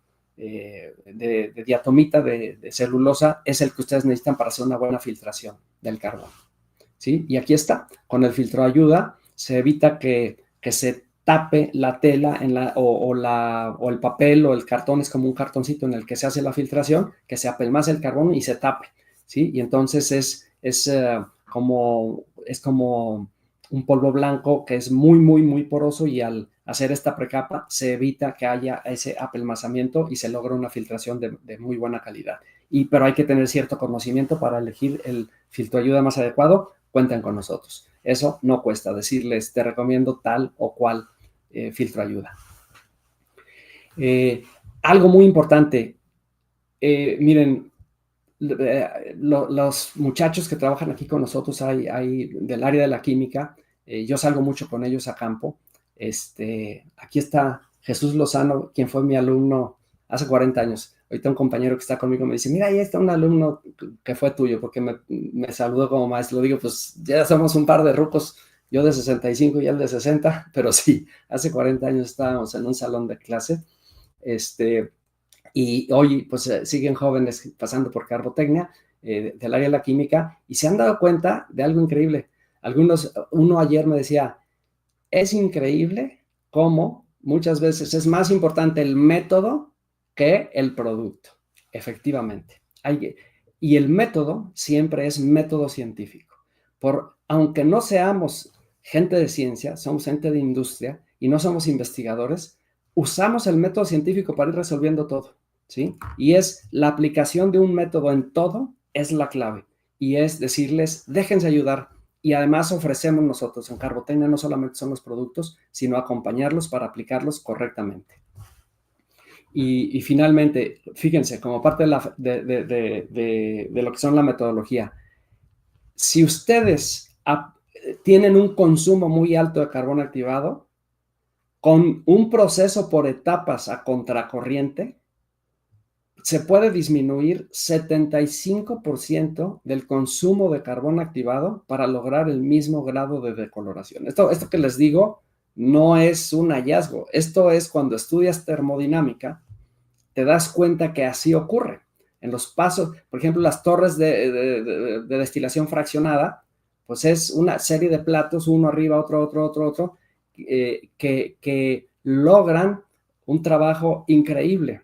diatomita, de celulosa, es el que ustedes necesitan para hacer una buena filtración del carbón, ¿sí? Y aquí está, con el filtro ayuda, se evita que se tape la tela o el papel o el cartón, es como un cartoncito en el que se hace la filtración, que se apelmace el carbón y se tape, ¿sí? Y entonces es como un polvo blanco que es muy, muy, muy poroso, y al hacer esta precapa se evita que haya ese apelmazamiento y se logra una filtración de muy buena calidad. Pero hay que tener cierto conocimiento para elegir el filtro ayuda más adecuado. Cuenten con nosotros. Eso no cuesta, decirles, te recomiendo tal o cual filtro ayuda. Algo muy importante, miren, los muchachos que trabajan aquí con nosotros, hay del área de la química, yo salgo mucho con ellos a campo. Aquí está Jesús Lozano, quien fue mi alumno hace 40 años. Ahorita un compañero que está conmigo me dice, mira, ahí está un alumno que fue tuyo, porque me saludó como maestro. Digo, pues ya somos un par de rucos, yo de 65 y él de 60, pero sí, hace 40 años estábamos en un salón de clase, y hoy pues siguen jóvenes pasando por carbotecnia, del área de la química, y se han dado cuenta de algo increíble. Uno ayer me decía, es increíble cómo muchas veces es más importante el método que el producto, efectivamente. Y el método siempre es método científico. Aunque no seamos gente de ciencia, somos gente de industria y no somos investigadores, usamos el método científico para ir resolviendo todo, ¿sí? Y es la aplicación de un método en todo es la clave. Y es decirles, déjense ayudar. Y además ofrecemos nosotros en Carbotecnia no solamente son los productos, sino acompañarlos para aplicarlos correctamente. Y finalmente, fíjense, como parte de lo que son la metodología, si ustedes tienen un consumo muy alto de carbón activado, con un proceso por etapas a contracorriente, se puede disminuir 75% del consumo de carbón activado para lograr el mismo grado de decoloración. Esto que les digo no es un hallazgo. Esto es cuando estudias termodinámica, te das cuenta que así ocurre. En los pasos, por ejemplo, las torres de destilación fraccionada, pues es una serie de platos, uno arriba, otro, que logran un trabajo increíble,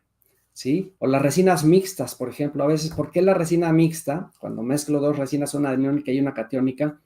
¿sí? O las resinas mixtas, por ejemplo, a veces, ¿por qué la resina mixta? Cuando mezclo dos resinas, una aniónica y una catiónica,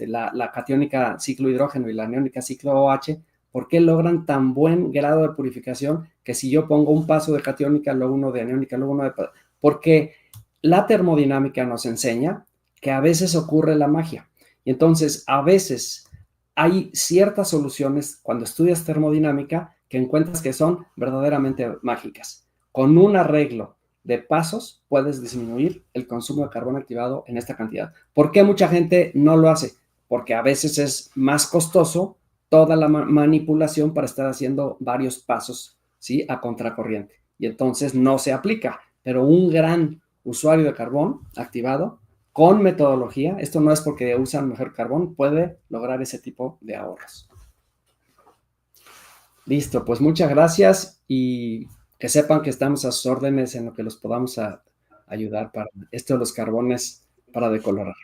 la catiónica ciclo hidrógeno y la aniónica ciclo OH, ¿por qué logran tan buen grado de purificación que si yo pongo un paso de catiónica, luego uno de aniónica, luego uno de... Porque la termodinámica nos enseña que a veces ocurre la magia. Y entonces, a veces hay ciertas soluciones cuando estudias termodinámica que encuentras que son verdaderamente mágicas. Con un arreglo de pasos puedes disminuir el consumo de carbón activado en esta cantidad. ¿Por qué mucha gente no lo hace? Porque a veces es más costoso toda la manipulación para estar haciendo varios pasos, ¿sí? A contracorriente. Y entonces no se aplica. Pero un gran usuario de carbón activado con metodología, esto no es porque usan mejor carbón, puede lograr ese tipo de ahorros. Listo, pues muchas gracias y que sepan que estamos a sus órdenes en lo que los podamos ayudar para esto de los carbones para decolorar.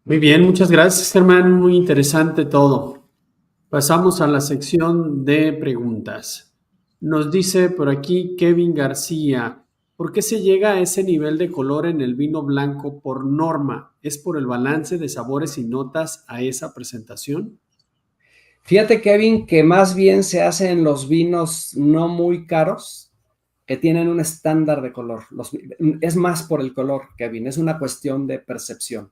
Muy bien, muchas gracias, Germán. Muy interesante todo. Pasamos a la sección de preguntas. Nos dice por aquí Kevin García, ¿por qué se llega a ese nivel de color en el vino blanco por norma? ¿Es por el balance de sabores y notas a esa presentación? Fíjate, Kevin, que más bien se hace en los vinos no muy caros, que tienen un estándar de color. Es más por el color, Kevin, es una cuestión de percepción.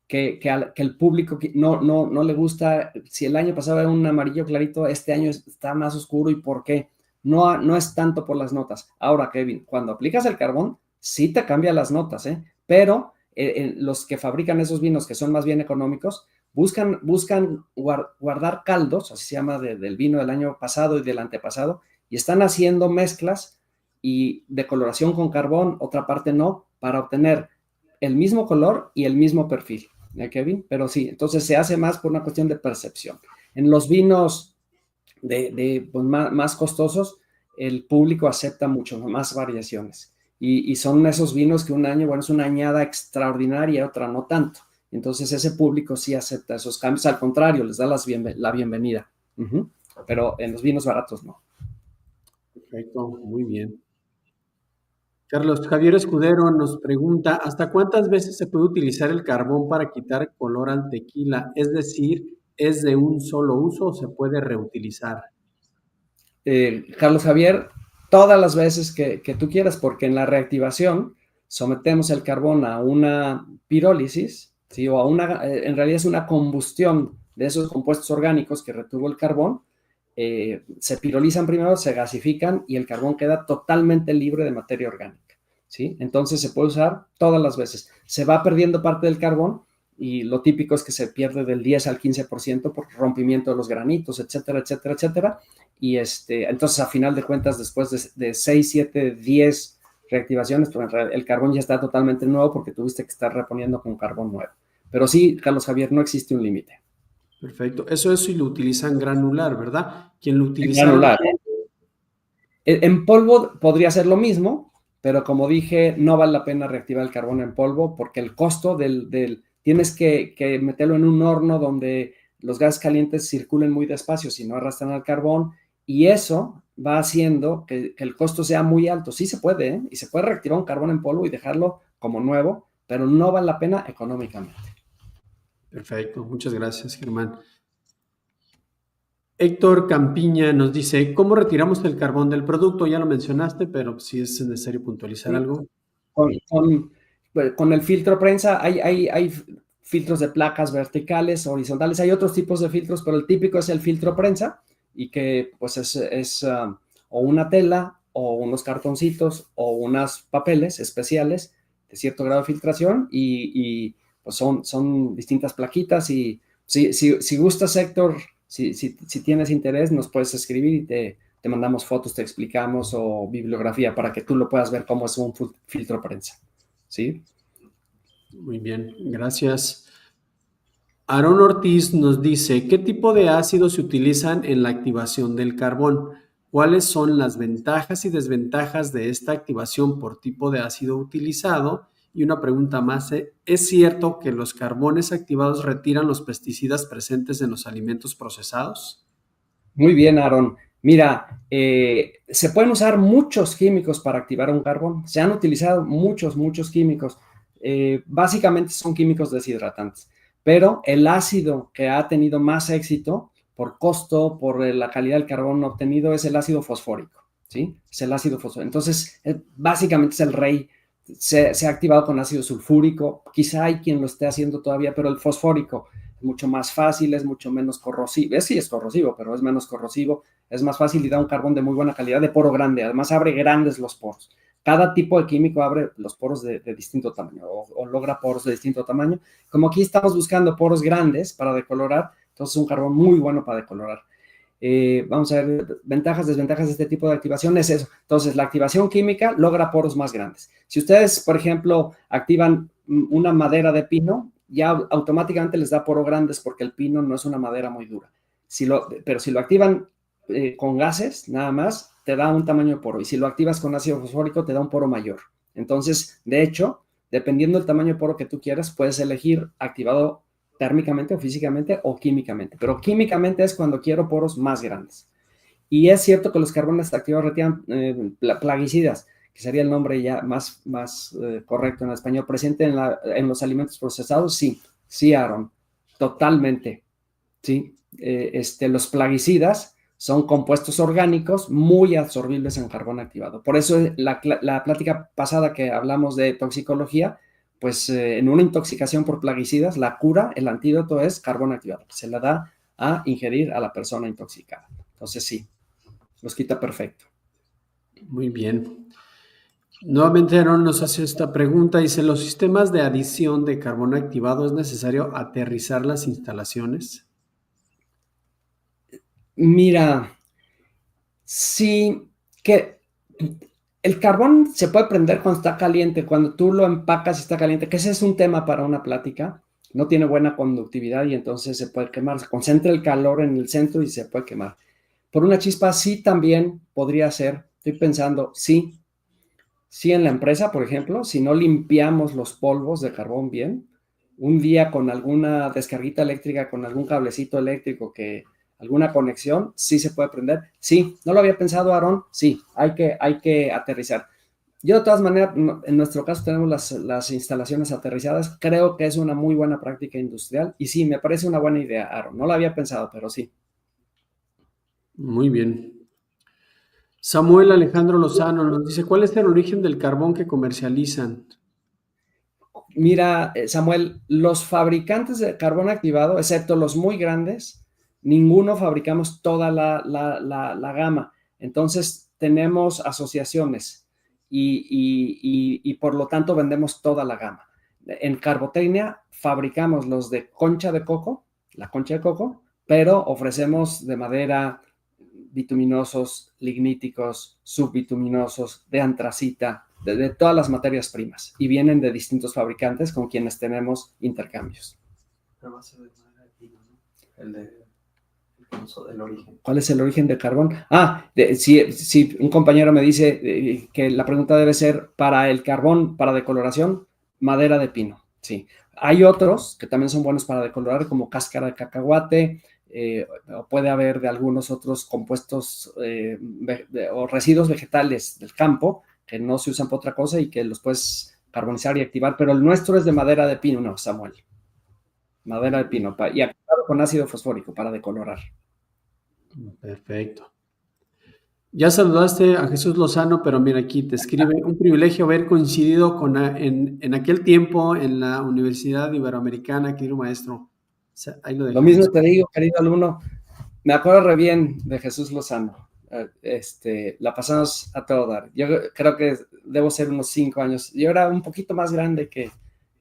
Que el público no le gusta, si el año pasado era un amarillo clarito, este año está más oscuro. ¿Y por qué? No es tanto por las notas. Ahora, Kevin, cuando aplicas el carbón, sí te cambia las notas, pero los que fabrican esos vinos que son más bien económicos, buscan guardar caldos, así se llama, del vino del año pasado y del antepasado, y están haciendo mezclas y decoloración con carbón, otra parte no, para obtener el mismo color y el mismo perfil, Kevin, pero sí, entonces se hace más por una cuestión de percepción. En los vinos pues más costosos, el público acepta mucho más variaciones y son esos vinos que un año, bueno, es una añada extraordinaria, otra no tanto. Entonces ese público sí acepta esos cambios, al contrario, les da la bienvenida. Pero en los vinos baratos no. Perfecto, muy bien. Carlos Javier Escudero nos pregunta, ¿hasta cuántas veces se puede utilizar el carbón para quitar color al tequila? Es decir, ¿es de un solo uso o se puede reutilizar? Carlos Javier, todas las veces que tú quieras, porque en la reactivación sometemos el carbón a una pirólisis, ¿sí? O en realidad es una combustión de esos compuestos orgánicos que retuvo el carbón, se pirolizan primero, se gasifican y el carbón queda totalmente libre de materia orgánica, ¿sí? Entonces se puede usar todas las veces. Se va perdiendo parte del carbón y lo típico es que se pierde del 10 al 15% por rompimiento de los granitos, etcétera, etcétera, etcétera. Entonces, a final de cuentas, después de 6, 7, 10 reactivaciones, pues el carbón ya está totalmente nuevo porque tuviste que estar reponiendo con carbón nuevo. Pero sí, Carlos Javier, no existe un límite. Perfecto. Eso es si lo utilizan granular, ¿verdad? Quien lo En utiliza en granular. En polvo podría ser lo mismo, pero como dije, no vale la pena reactivar el carbón en polvo porque el costo tienes que meterlo en un horno donde los gases calientes circulen muy despacio, si no arrastran al carbón, y eso va haciendo que el costo sea muy alto. Sí se puede, ¿eh? Y se puede reactivar un carbón en polvo y dejarlo como nuevo, pero no vale la pena económicamente. Perfecto, muchas gracias, Germán. Héctor Campiña nos dice, ¿cómo retiramos el carbón del producto? Ya lo mencionaste, pero si es necesario puntualizar Sí, algo. con el filtro prensa hay filtros de placas verticales, horizontales, hay otros tipos de filtros, pero el típico es el filtro prensa y que pues es o una tela o unos cartoncitos o unos papeles especiales de cierto grado de filtración pues son distintas plaquitas y si gustas, Héctor, si tienes interés, nos puedes escribir y te mandamos fotos, te explicamos o bibliografía para que tú lo puedas ver cómo es un filtro prensa. ¿Sí? Muy bien, gracias. Aaron Ortiz nos dice, ¿qué tipo de ácidos se utilizan en la activación del carbón? ¿Cuáles son las ventajas y desventajas de esta activación por tipo de ácido utilizado? Y una pregunta más, ¿es cierto que los carbones activados retiran los pesticidas presentes en los alimentos procesados? Muy bien, Aaron. Mira, se pueden usar muchos químicos para activar un carbón. Se han utilizado muchos químicos. Básicamente son químicos deshidratantes. Pero el ácido que ha tenido más éxito por costo, por la calidad del carbón obtenido, es el ácido fosfórico. ¿Sí? Es el ácido fosfórico. Entonces, básicamente es el rey. Se ha activado con ácido sulfúrico. Quizá hay quien lo esté haciendo todavía, pero el fosfórico es mucho más fácil, es mucho menos corrosivo. Sí es corrosivo, pero es menos corrosivo, es más fácil y da un carbón de muy buena calidad, de poro grande. Además, abre grandes los poros. Cada tipo de químico abre los poros de distinto tamaño o logra poros de distinto tamaño. Como aquí estamos buscando poros grandes para decolorar, entonces es un carbón muy bueno para decolorar. Vamos a ver, ventajas, desventajas de este tipo de activación es eso. Entonces, la activación química logra poros más grandes. Si ustedes, por ejemplo, activan una madera de pino, ya automáticamente les da poros grandes porque el pino no es una madera muy dura. Pero si lo activan con gases, nada más, te da un tamaño de poro. Y si lo activas con ácido fosfórico, te da un poro mayor. Entonces, de hecho, dependiendo del tamaño de poro que tú quieras, puedes elegir activado térmicamente o físicamente o químicamente. Pero químicamente es cuando quiero poros más grandes. Y es cierto que los carbones activados retiran plaguicidas, que sería el nombre ya más correcto en español, presente en los alimentos procesados. Sí, sí, Aaron, totalmente. Sí, los plaguicidas son compuestos orgánicos muy absorbibles en carbón activado. Por eso la plática pasada que hablamos de toxicología, pues en una intoxicación por plaguicidas, la cura, el antídoto es carbón activado. Se la da a ingerir a la persona intoxicada. Entonces sí, los quita perfecto. Muy bien. Nuevamente Aaron nos hace esta pregunta, dice, ¿los sistemas de adición de carbón activado es necesario aterrizar las instalaciones? Mira, sí que el carbón se puede prender cuando está caliente, cuando tú lo empacas y está caliente, que ese es un tema para una plática. No tiene buena conductividad y entonces se puede quemar. Se concentra el calor en el centro y se puede quemar. Por una chispa sí también podría ser. Estoy pensando, sí, sí en la empresa, por ejemplo, si no limpiamos los polvos de carbón bien, un día con alguna descarguita eléctrica, con algún cablecito eléctrico alguna conexión, sí se puede prender. Sí, no lo había pensado, Aarón. Sí, hay que aterrizar. Yo de todas maneras, en nuestro caso tenemos las instalaciones aterrizadas. Creo que es una muy buena práctica industrial y sí, me parece una buena idea, Aaron. No lo había pensado, pero sí. Muy bien. Samuel Alejandro Lozano nos dice, ¿cuál es el origen del carbón que comercializan? Mira, Samuel, los fabricantes de carbón activado, excepto los muy grandes, ninguno fabricamos toda la gama. Entonces, tenemos asociaciones y por lo tanto vendemos toda la gama. En Carbotecnia fabricamos los de concha de coco, la concha de coco, pero ofrecemos de madera bituminosos, ligníticos, subbituminosos, de antracita, de todas las materias primas, y vienen de distintos fabricantes con quienes tenemos intercambios. Pero va a ser de madera de pino, ¿no? El origen. ¿Cuál es el origen del carbón? Si un compañero me dice que la pregunta debe ser para el carbón, para decoloración, madera de pino, sí. Hay otros que también son buenos para decolorar, como cáscara de cacahuate, o puede haber de algunos otros compuestos o residuos vegetales del campo que no se usan para otra cosa y que los puedes carbonizar y activar, pero el nuestro es de madera de pino, no, Samuel. Madera de pino y activado con ácido fosfórico para decolorar. Perfecto. Ya saludaste a Jesús Lozano, pero mira, aquí te escribe: un privilegio haber coincidido en aquel tiempo en la Universidad Iberoamericana, querido maestro. O sea, ahí lo Lo mismo te digo, querido alumno, me acuerdo re bien de Jesús Lozano. La pasamos a todo dar. Yo creo que debo ser unos 5 años. Yo era un poquito más grande que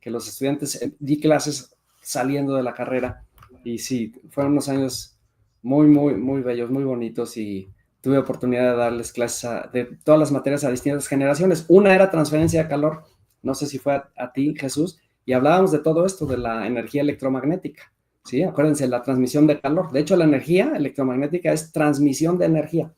los estudiantes. Di clases saliendo de la carrera y sí, fueron unos años muy, muy, muy bellos, muy bonitos, y tuve oportunidad de darles clases de todas las materias a distintas generaciones. Una era transferencia de calor, no sé si fue a ti, Jesús, y hablábamos de todo esto, de la energía electromagnética, ¿sí? Acuérdense, la transmisión de calor. De hecho, la energía electromagnética es transmisión de energía.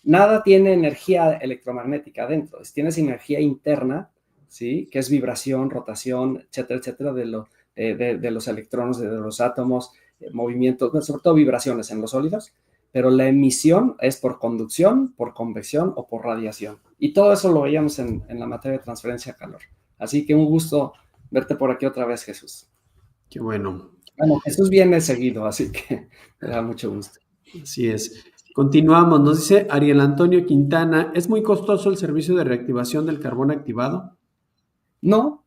Nada tiene energía electromagnética adentro, tienes energía interna, ¿sí? Que es vibración, rotación, etcétera, etcétera, de los electrones, de los átomos, movimientos, sobre todo vibraciones en los sólidos, pero la emisión es por conducción, por convección o por radiación. Y todo eso lo veíamos en la materia de transferencia de calor. Así que un gusto verte por aquí otra vez, Jesús. Qué bueno. Bueno, Jesús viene seguido, así que me da mucho gusto. Así es. Continuamos. Nos dice Ariel Antonio Quintana: ¿es muy costoso el servicio de reactivación del carbón activado? No,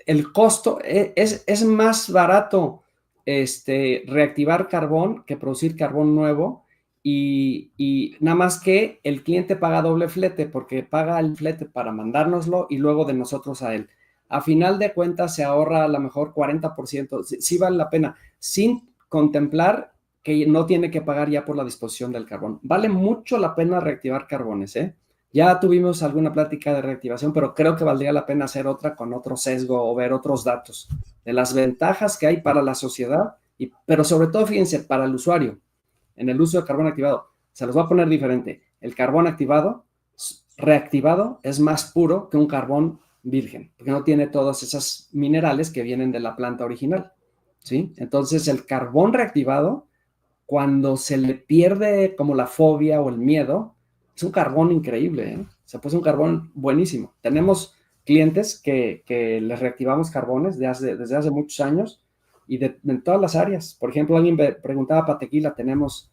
el costo es más barato reactivar carbón que producir carbón nuevo, y nada más que el cliente paga doble flete, porque paga el flete para mandárnoslo y luego de nosotros a él. A final de cuentas se ahorra a lo mejor 40%, sí vale la pena, sin contemplar que no tiene que pagar ya por la disposición del carbón. Vale mucho la pena reactivar carbones, ¿eh? Ya tuvimos alguna plática de reactivación, pero creo que valdría la pena hacer otra con otro sesgo o ver otros datos de las ventajas que hay para la sociedad, pero sobre todo, fíjense, para el usuario, en el uso de carbón activado. Se los voy a poner diferente. El carbón activado, reactivado, es más puro que un carbón virgen, porque no tiene todos esos minerales que vienen de la planta original, ¿sí? Entonces, el carbón reactivado, cuando se le pierde como la fobia o el miedo, es un carbón increíble, ¿eh? Se puso un carbón buenísimo. Tenemos clientes que les reactivamos carbones desde hace muchos años y en todas las áreas. Por ejemplo, alguien me preguntaba para tequila, tenemos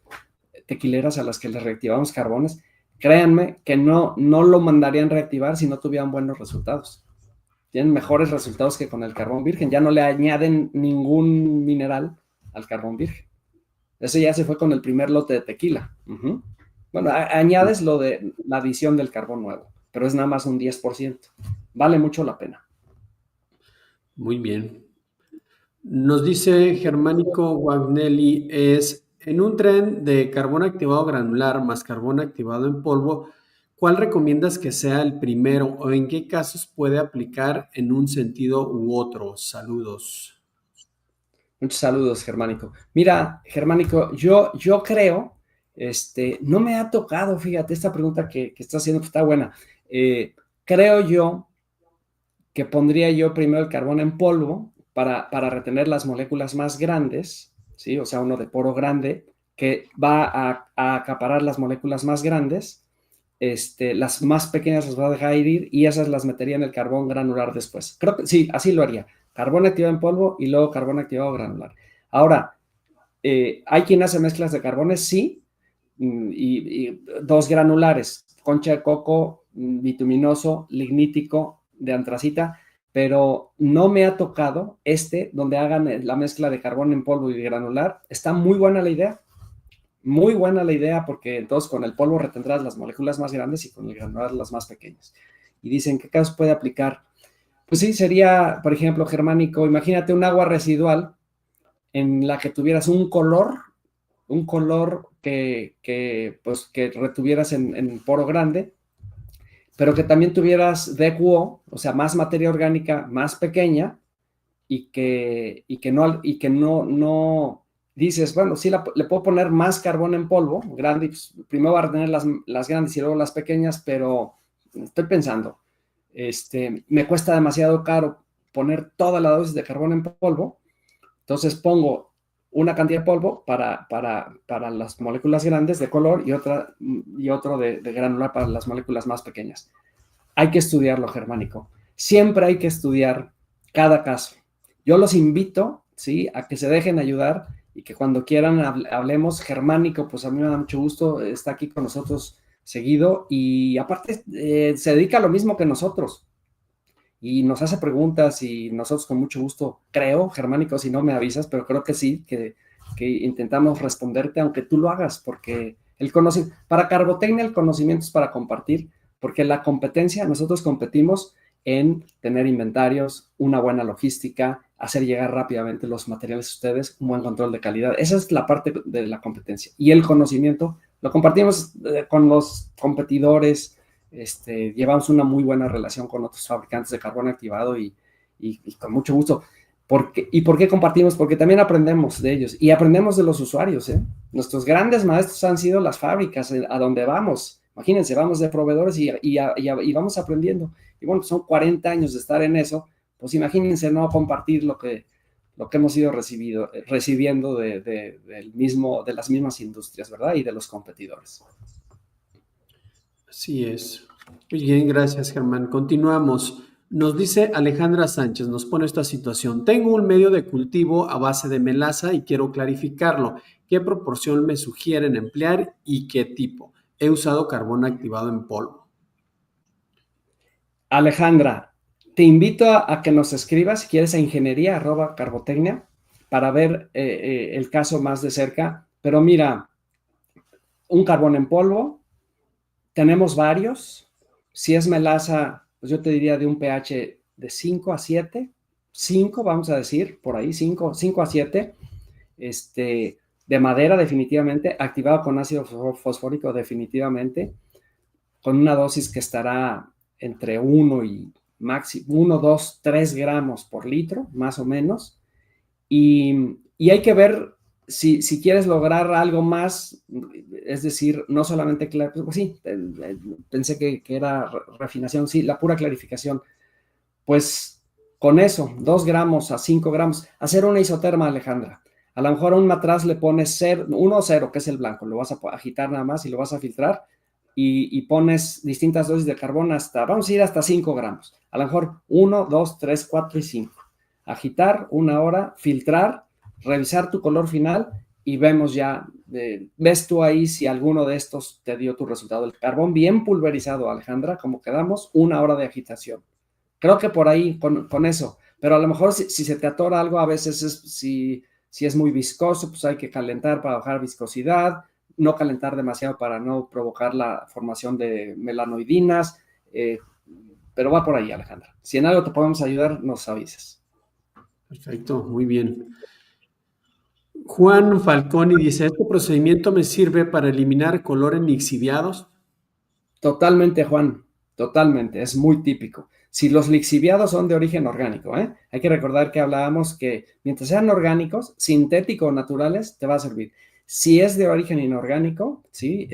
tequileras a las que les reactivamos carbones. Créanme que no lo mandarían reactivar si no tuvieran buenos resultados. Tienen mejores resultados que con el carbón virgen. Ya no le añaden ningún mineral al carbón virgen. Ese ya se fue con el primer lote de tequila. Bueno, añades lo de la adición del carbón nuevo, pero es nada más un 10%. Vale mucho la pena. Muy bien. Nos dice Germánico Wagnelli: en un tren de carbón activado granular más carbón activado en polvo, ¿cuál recomiendas que sea el primero o en qué casos puede aplicar en un sentido u otro? Saludos. Muchos saludos, Germánico. Mira, Germánico, yo creo, no me ha tocado, fíjate, esta pregunta que estás haciendo está buena. Creo yo que pondría yo primero el carbón en polvo para retener las moléculas más grandes, ¿sí? O sea, uno de poro grande que va a acaparar las moléculas más grandes, las más pequeñas las va a dejar ir y esas las metería en el carbón granular después. Creo que sí, así lo haría. Carbón activado en polvo y luego carbón activado granular. Ahora, ¿hay quien hace mezclas de carbones? Sí, y dos granulares, concha de coco, bituminoso, lignítico, de antracita, pero no me ha tocado donde hagan la mezcla de carbón en polvo y granular. Está muy buena la idea, porque entonces con el polvo retendrás las moléculas más grandes y con el granular las más pequeñas. Y dicen, ¿qué casos puede aplicar? Pues sí, sería, por ejemplo, Germánico, imagínate un agua residual en la que tuvieras un color pues, que retuvieras en poro grande, pero que también tuvieras DQO, o sea, más materia orgánica más pequeña, y que no dices, bueno, sí le puedo poner más carbón en polvo, grande, pues, primero va a tener las grandes y luego las pequeñas, pero estoy pensando, me cuesta demasiado caro poner toda la dosis de carbón en polvo, entonces pongo una cantidad de polvo para las moléculas grandes de color y otro de granular para las moléculas más pequeñas. Hay que estudiarlo, Germánico. Siempre hay que estudiar cada caso. Yo los invito, ¿sí?, a que se dejen ayudar y que cuando quieran hablemos. Germánico, pues a mí me da mucho gusto, está aquí con nosotros seguido y aparte se dedica a lo mismo que nosotros y nos hace preguntas y nosotros con mucho gusto, creo, Germánico, si no me avisas, pero creo que sí, que intentamos responderte aunque tú lo hagas, porque para Carbotecnia el conocimiento es para compartir, porque la competencia, nosotros competimos en tener inventarios, una buena logística, hacer llegar rápidamente los materiales a ustedes, un buen control de calidad. Esa es la parte de la competencia. Y el conocimiento lo compartimos con los competidores, llevamos una muy buena relación con otros fabricantes de carbón activado y con mucho gusto. ¿Y por qué compartimos? Porque también aprendemos de ellos y aprendemos de los usuarios, ¿eh? Nuestros grandes maestros han sido las fábricas a donde vamos. Imagínense, vamos de proveedores y vamos aprendiendo. Y bueno, son 40 años de estar en eso, pues imagínense no compartir lo que hemos ido recibiendo de las mismas industrias, ¿verdad? Y de los competidores. Así es. Muy bien, gracias, Germán. Continuamos. Nos dice Alejandra Sánchez, nos pone esta situación. Tengo un medio de cultivo a base de melaza y quiero clarificarlo. ¿Qué proporción me sugieren emplear y qué tipo? He usado carbón activado en polvo. Alejandra, te invito a que nos escribas, si quieres, a ingeniería@carbotecnia para ver el caso más de cerca. Pero mira, un carbón en polvo, tenemos varios. Si es melaza, pues yo te diría de un pH de 5 a 7, 5 vamos a decir, por ahí, 5 a 7, de madera definitivamente, activado con ácido fosfórico definitivamente, con una dosis que estará entre 1 y máximo 1, 2, 3 gramos por litro, más o menos, y hay que ver si quieres lograr algo más, es decir, no solamente, pues sí, pensé que era refinación, sí, la pura clarificación, pues con eso, 2 gramos a 5 gramos, hacer una isoterma, Alejandra. A lo mejor a un matraz le pones 1 o 0, que es el blanco, lo vas a agitar nada más y lo vas a filtrar, y pones distintas dosis de carbón vamos a ir hasta 5 gramos. A lo mejor 1, 2, 3, 4 y 5. Agitar 1 hora, filtrar, revisar tu color final y vemos ya, ves tú ahí si alguno de estos te dio tu resultado. El carbón bien pulverizado, Alejandra, como quedamos, 1 hora de agitación. Creo que por ahí, con eso. Pero a lo mejor si se te atora algo, a veces si es muy viscoso, pues hay que calentar para bajar viscosidad, no calentar demasiado para no provocar la formación de melanoidinas, pero va por ahí, Alejandra. Si en algo te podemos ayudar, nos avisas. Perfecto, muy bien. Juan Falconi dice, ¿este procedimiento me sirve para eliminar color en lixiviados? Totalmente, Juan, totalmente, es muy típico. Si los lixiviados son de origen orgánico, hay que recordar que hablábamos que mientras sean orgánicos, sintéticos o naturales, te va a servir. Si es de origen inorgánico, ¿sí?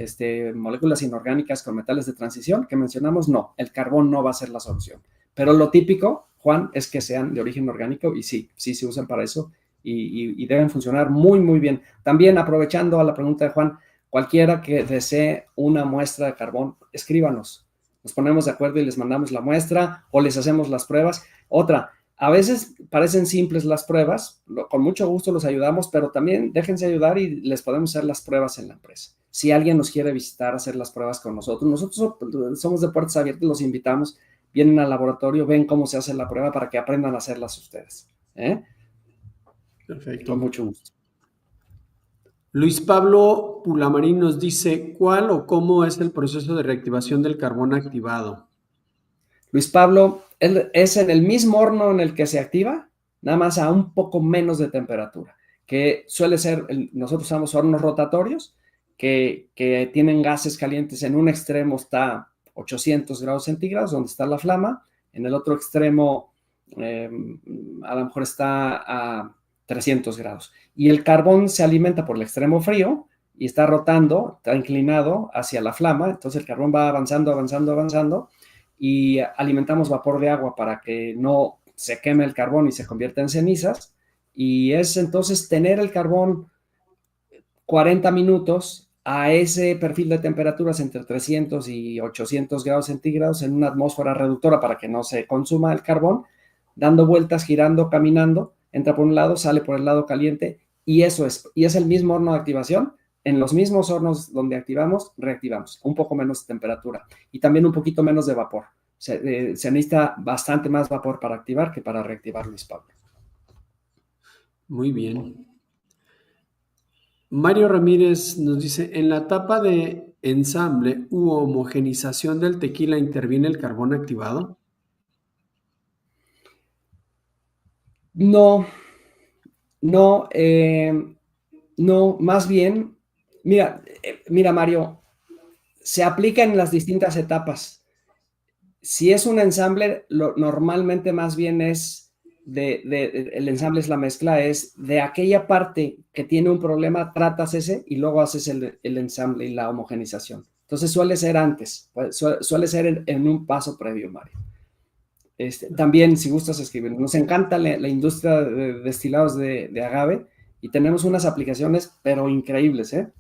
Moléculas inorgánicas con metales de transición que mencionamos, no, el carbón no va a ser la solución. Pero lo típico, Juan, es que sean de origen orgánico y sí se usan para eso y deben funcionar muy, muy bien. También aprovechando a la pregunta de Juan, cualquiera que desee una muestra de carbón, escríbanos. Nos ponemos de acuerdo y les mandamos la muestra o les hacemos las pruebas. Otra, a veces parecen simples las pruebas, con mucho gusto los ayudamos, pero también déjense ayudar y les podemos hacer las pruebas en la empresa. Si alguien nos quiere visitar, hacer las pruebas con nosotros somos de puertas abiertas, los invitamos, vienen al laboratorio, ven cómo se hace la prueba para que aprendan a hacerlas ustedes. Perfecto. Con mucho gusto. Luis Pablo Pulamarín nos dice, ¿cuál o cómo es el proceso de reactivación del carbón activado? Luis Pablo, es en el mismo horno en el que se activa, nada más a un poco menos de temperatura, que suele ser, nosotros usamos hornos rotatorios, que tienen gases calientes. En un extremo está 800 grados centígrados, donde está la flama. En el otro extremo, a lo mejor está a 300 grados. Y el carbón se alimenta por el extremo frío y está rotando, está inclinado hacia la flama. Entonces el carbón va avanzando, avanzando, avanzando y alimentamos vapor de agua para que no se queme el carbón y se convierta en cenizas. Y es entonces tener el carbón 40 minutos a ese perfil de temperaturas entre 300 y 800 grados centígrados en una atmósfera reductora para que no se consuma el carbón, dando vueltas, girando, caminando, entra por un lado, sale por el lado caliente, y eso es el mismo horno de activación. En los mismos hornos donde activamos, reactivamos, un poco menos de temperatura y también un poquito menos de vapor. Se necesita bastante más vapor para activar que para reactivar, Luis Pablo. Muy bien. Mario Ramírez nos dice, en la etapa de ensamble u homogenización del tequila, ¿interviene el carbón activado? No, no, no, más bien, mira, Mario, se aplica en las distintas etapas. Si es un ensamble, normalmente más bien es el ensamble es la mezcla, es de aquella parte que tiene un problema, tratas ese y luego haces el ensamble y la homogenización. Entonces suele ser antes, suele ser en un paso previo, Mario. También, si gustas escribir, nos encanta la industria de destilados de agave y tenemos unas aplicaciones, pero increíbles, ¿eh?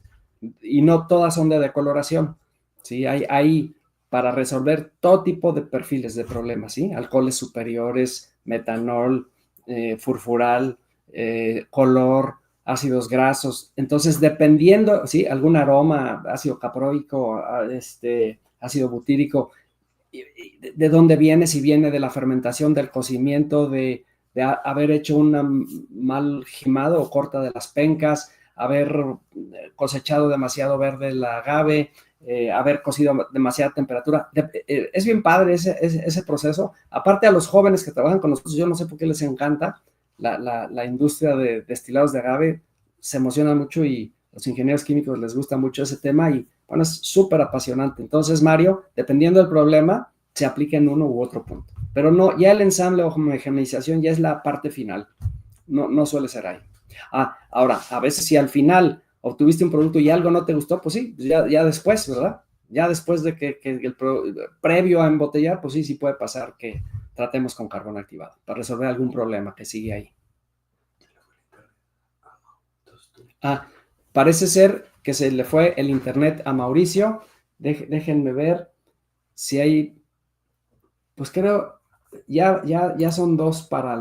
Y no todas son de decoloración, ¿sí? Hay para resolver todo tipo de perfiles de problemas, ¿sí? Alcoholes superiores, metanol, furfural, color, ácidos grasos. Entonces, dependiendo, ¿sí? Algún aroma, ácido capróico, ácido butírico, de dónde viene, si viene de la fermentación, del cocimiento, de haber hecho un mal gimado o corta de las pencas, haber cosechado demasiado verde el agave, haber cocido demasiada temperatura. Es bien padre ese proceso. Aparte, a los jóvenes que trabajan con nosotros, yo no sé por qué les encanta la industria de destilados de agave, se emocionan mucho y los ingenieros químicos les gusta mucho ese tema y bueno, es súper apasionante. Entonces, Mario, dependiendo del problema, se aplica en uno u otro punto. Pero no, ya el ensamble o homogenización ya es la parte final. No suele ser ahí. Ahora, a veces si al final obtuviste un producto y algo no te gustó, pues sí, ya después, ¿verdad? Ya después de que previo a embotellar, pues sí puede pasar que tratemos con carbón activado para resolver algún problema que sigue ahí. Parece ser que se le fue el internet a Mauricio. Déjenme ver si hay, pues creo, ya son dos para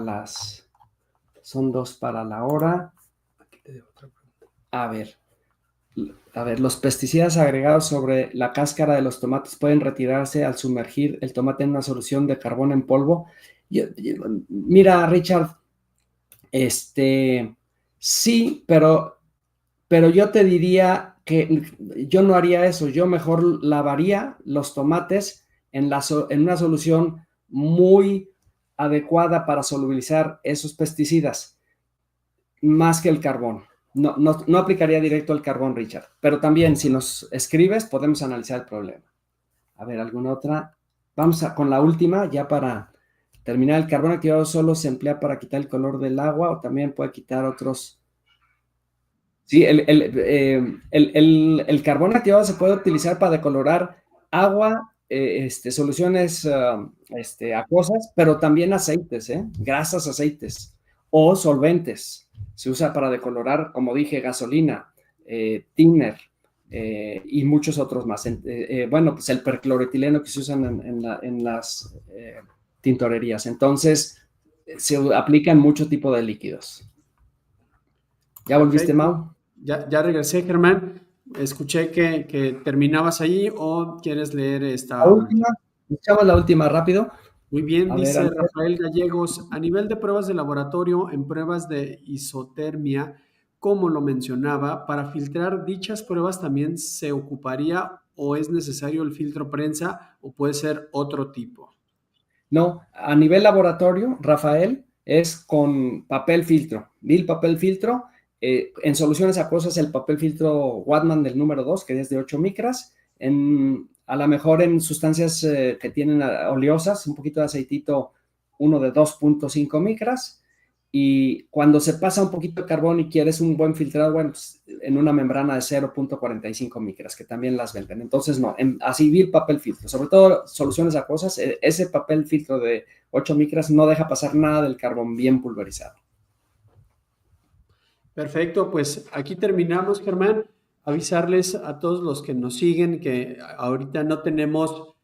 la hora. A ver, los pesticidas agregados sobre la cáscara de los tomates pueden retirarse al sumergir el tomate en una solución de carbón en polvo. Mira, Richard, sí, pero yo te diría que yo no haría eso. Yo mejor lavaría los tomates en una solución muy adecuada para solubilizar esos pesticidas, más que el carbón. No aplicaría directo el carbón, Richard. Pero también, si nos escribes, podemos analizar el problema. A ver, ¿alguna otra? Vamos con la última, ya para terminar. ¿El carbón activado solo se emplea para quitar el color del agua o también puede quitar otros? Sí, el carbón activado se puede utilizar para decolorar agua, soluciones acuosas, pero también aceites, grasas, aceites o solventes. Se usa para decolorar, como dije, gasolina, thinner y muchos otros más. Bueno, pues el percloretileno que se usan en las tintorerías. Entonces, se aplica en mucho tipo de líquidos. ¿Ya volviste, Mau? Ya regresé, Germán. Escuché que terminabas allí o quieres leer esta última. Echamos la última rápido. Muy bien, dice Rafael Gallegos, a nivel de pruebas de laboratorio, en pruebas de isotermia, como lo mencionaba, para filtrar dichas pruebas también se ocuparía o es necesario el filtro prensa o puede ser otro tipo. No, a nivel laboratorio, Rafael, es con papel filtro, papel filtro, En soluciones acuosas, el papel filtro Wattman del número 2, que es de 8 micras. A lo mejor en sustancias que tienen oleosas, un poquito de aceitito, uno de 2.5 micras. Y cuando se pasa un poquito de carbón y quieres un buen filtrado, bueno, pues en una membrana de 0.45 micras, que también las venden. Entonces, no, así vi el papel filtro, sobre todo soluciones acuosas, ese papel filtro de 8 micras no deja pasar nada del carbón bien pulverizado. Perfecto, pues aquí terminamos, Germán. Avisarles a todos los que nos siguen que ahorita no tenemos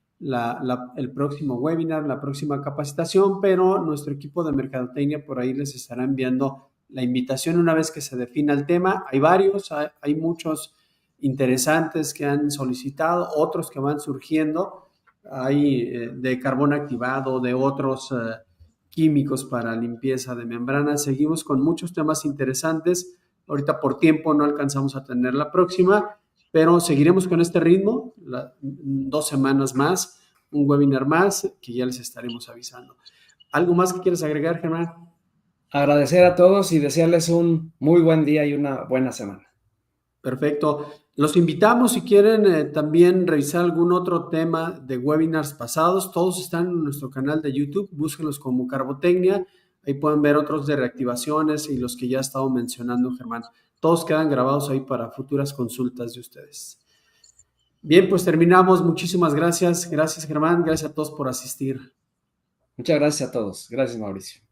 el próximo webinar, la próxima capacitación, pero nuestro equipo de mercadotecnia por ahí les estará enviando la invitación una vez que se defina el tema. Hay varios, hay muchos interesantes que han solicitado, otros que van surgiendo. Hay de carbón activado, de otros químicos para limpieza de membranas. Seguimos con muchos temas interesantes. Ahorita por tiempo no alcanzamos a tener la próxima, pero seguiremos con este ritmo, 2 semanas más, un webinar más que ya les estaremos avisando. ¿Algo más que quieres agregar, Germán? Agradecer a todos y desearles un muy buen día y una buena semana. Perfecto. Los invitamos si quieren también revisar algún otro tema de webinars pasados. Todos están en nuestro canal de YouTube. Búsquenlos como Carbotecnia. Ahí pueden ver otros de reactivaciones y los que ya he estado mencionando, Germán. Todos quedan grabados ahí para futuras consultas de ustedes. Bien, pues terminamos. Muchísimas gracias. Gracias, Germán. Gracias a todos por asistir. Muchas gracias a todos. Gracias, Mauricio.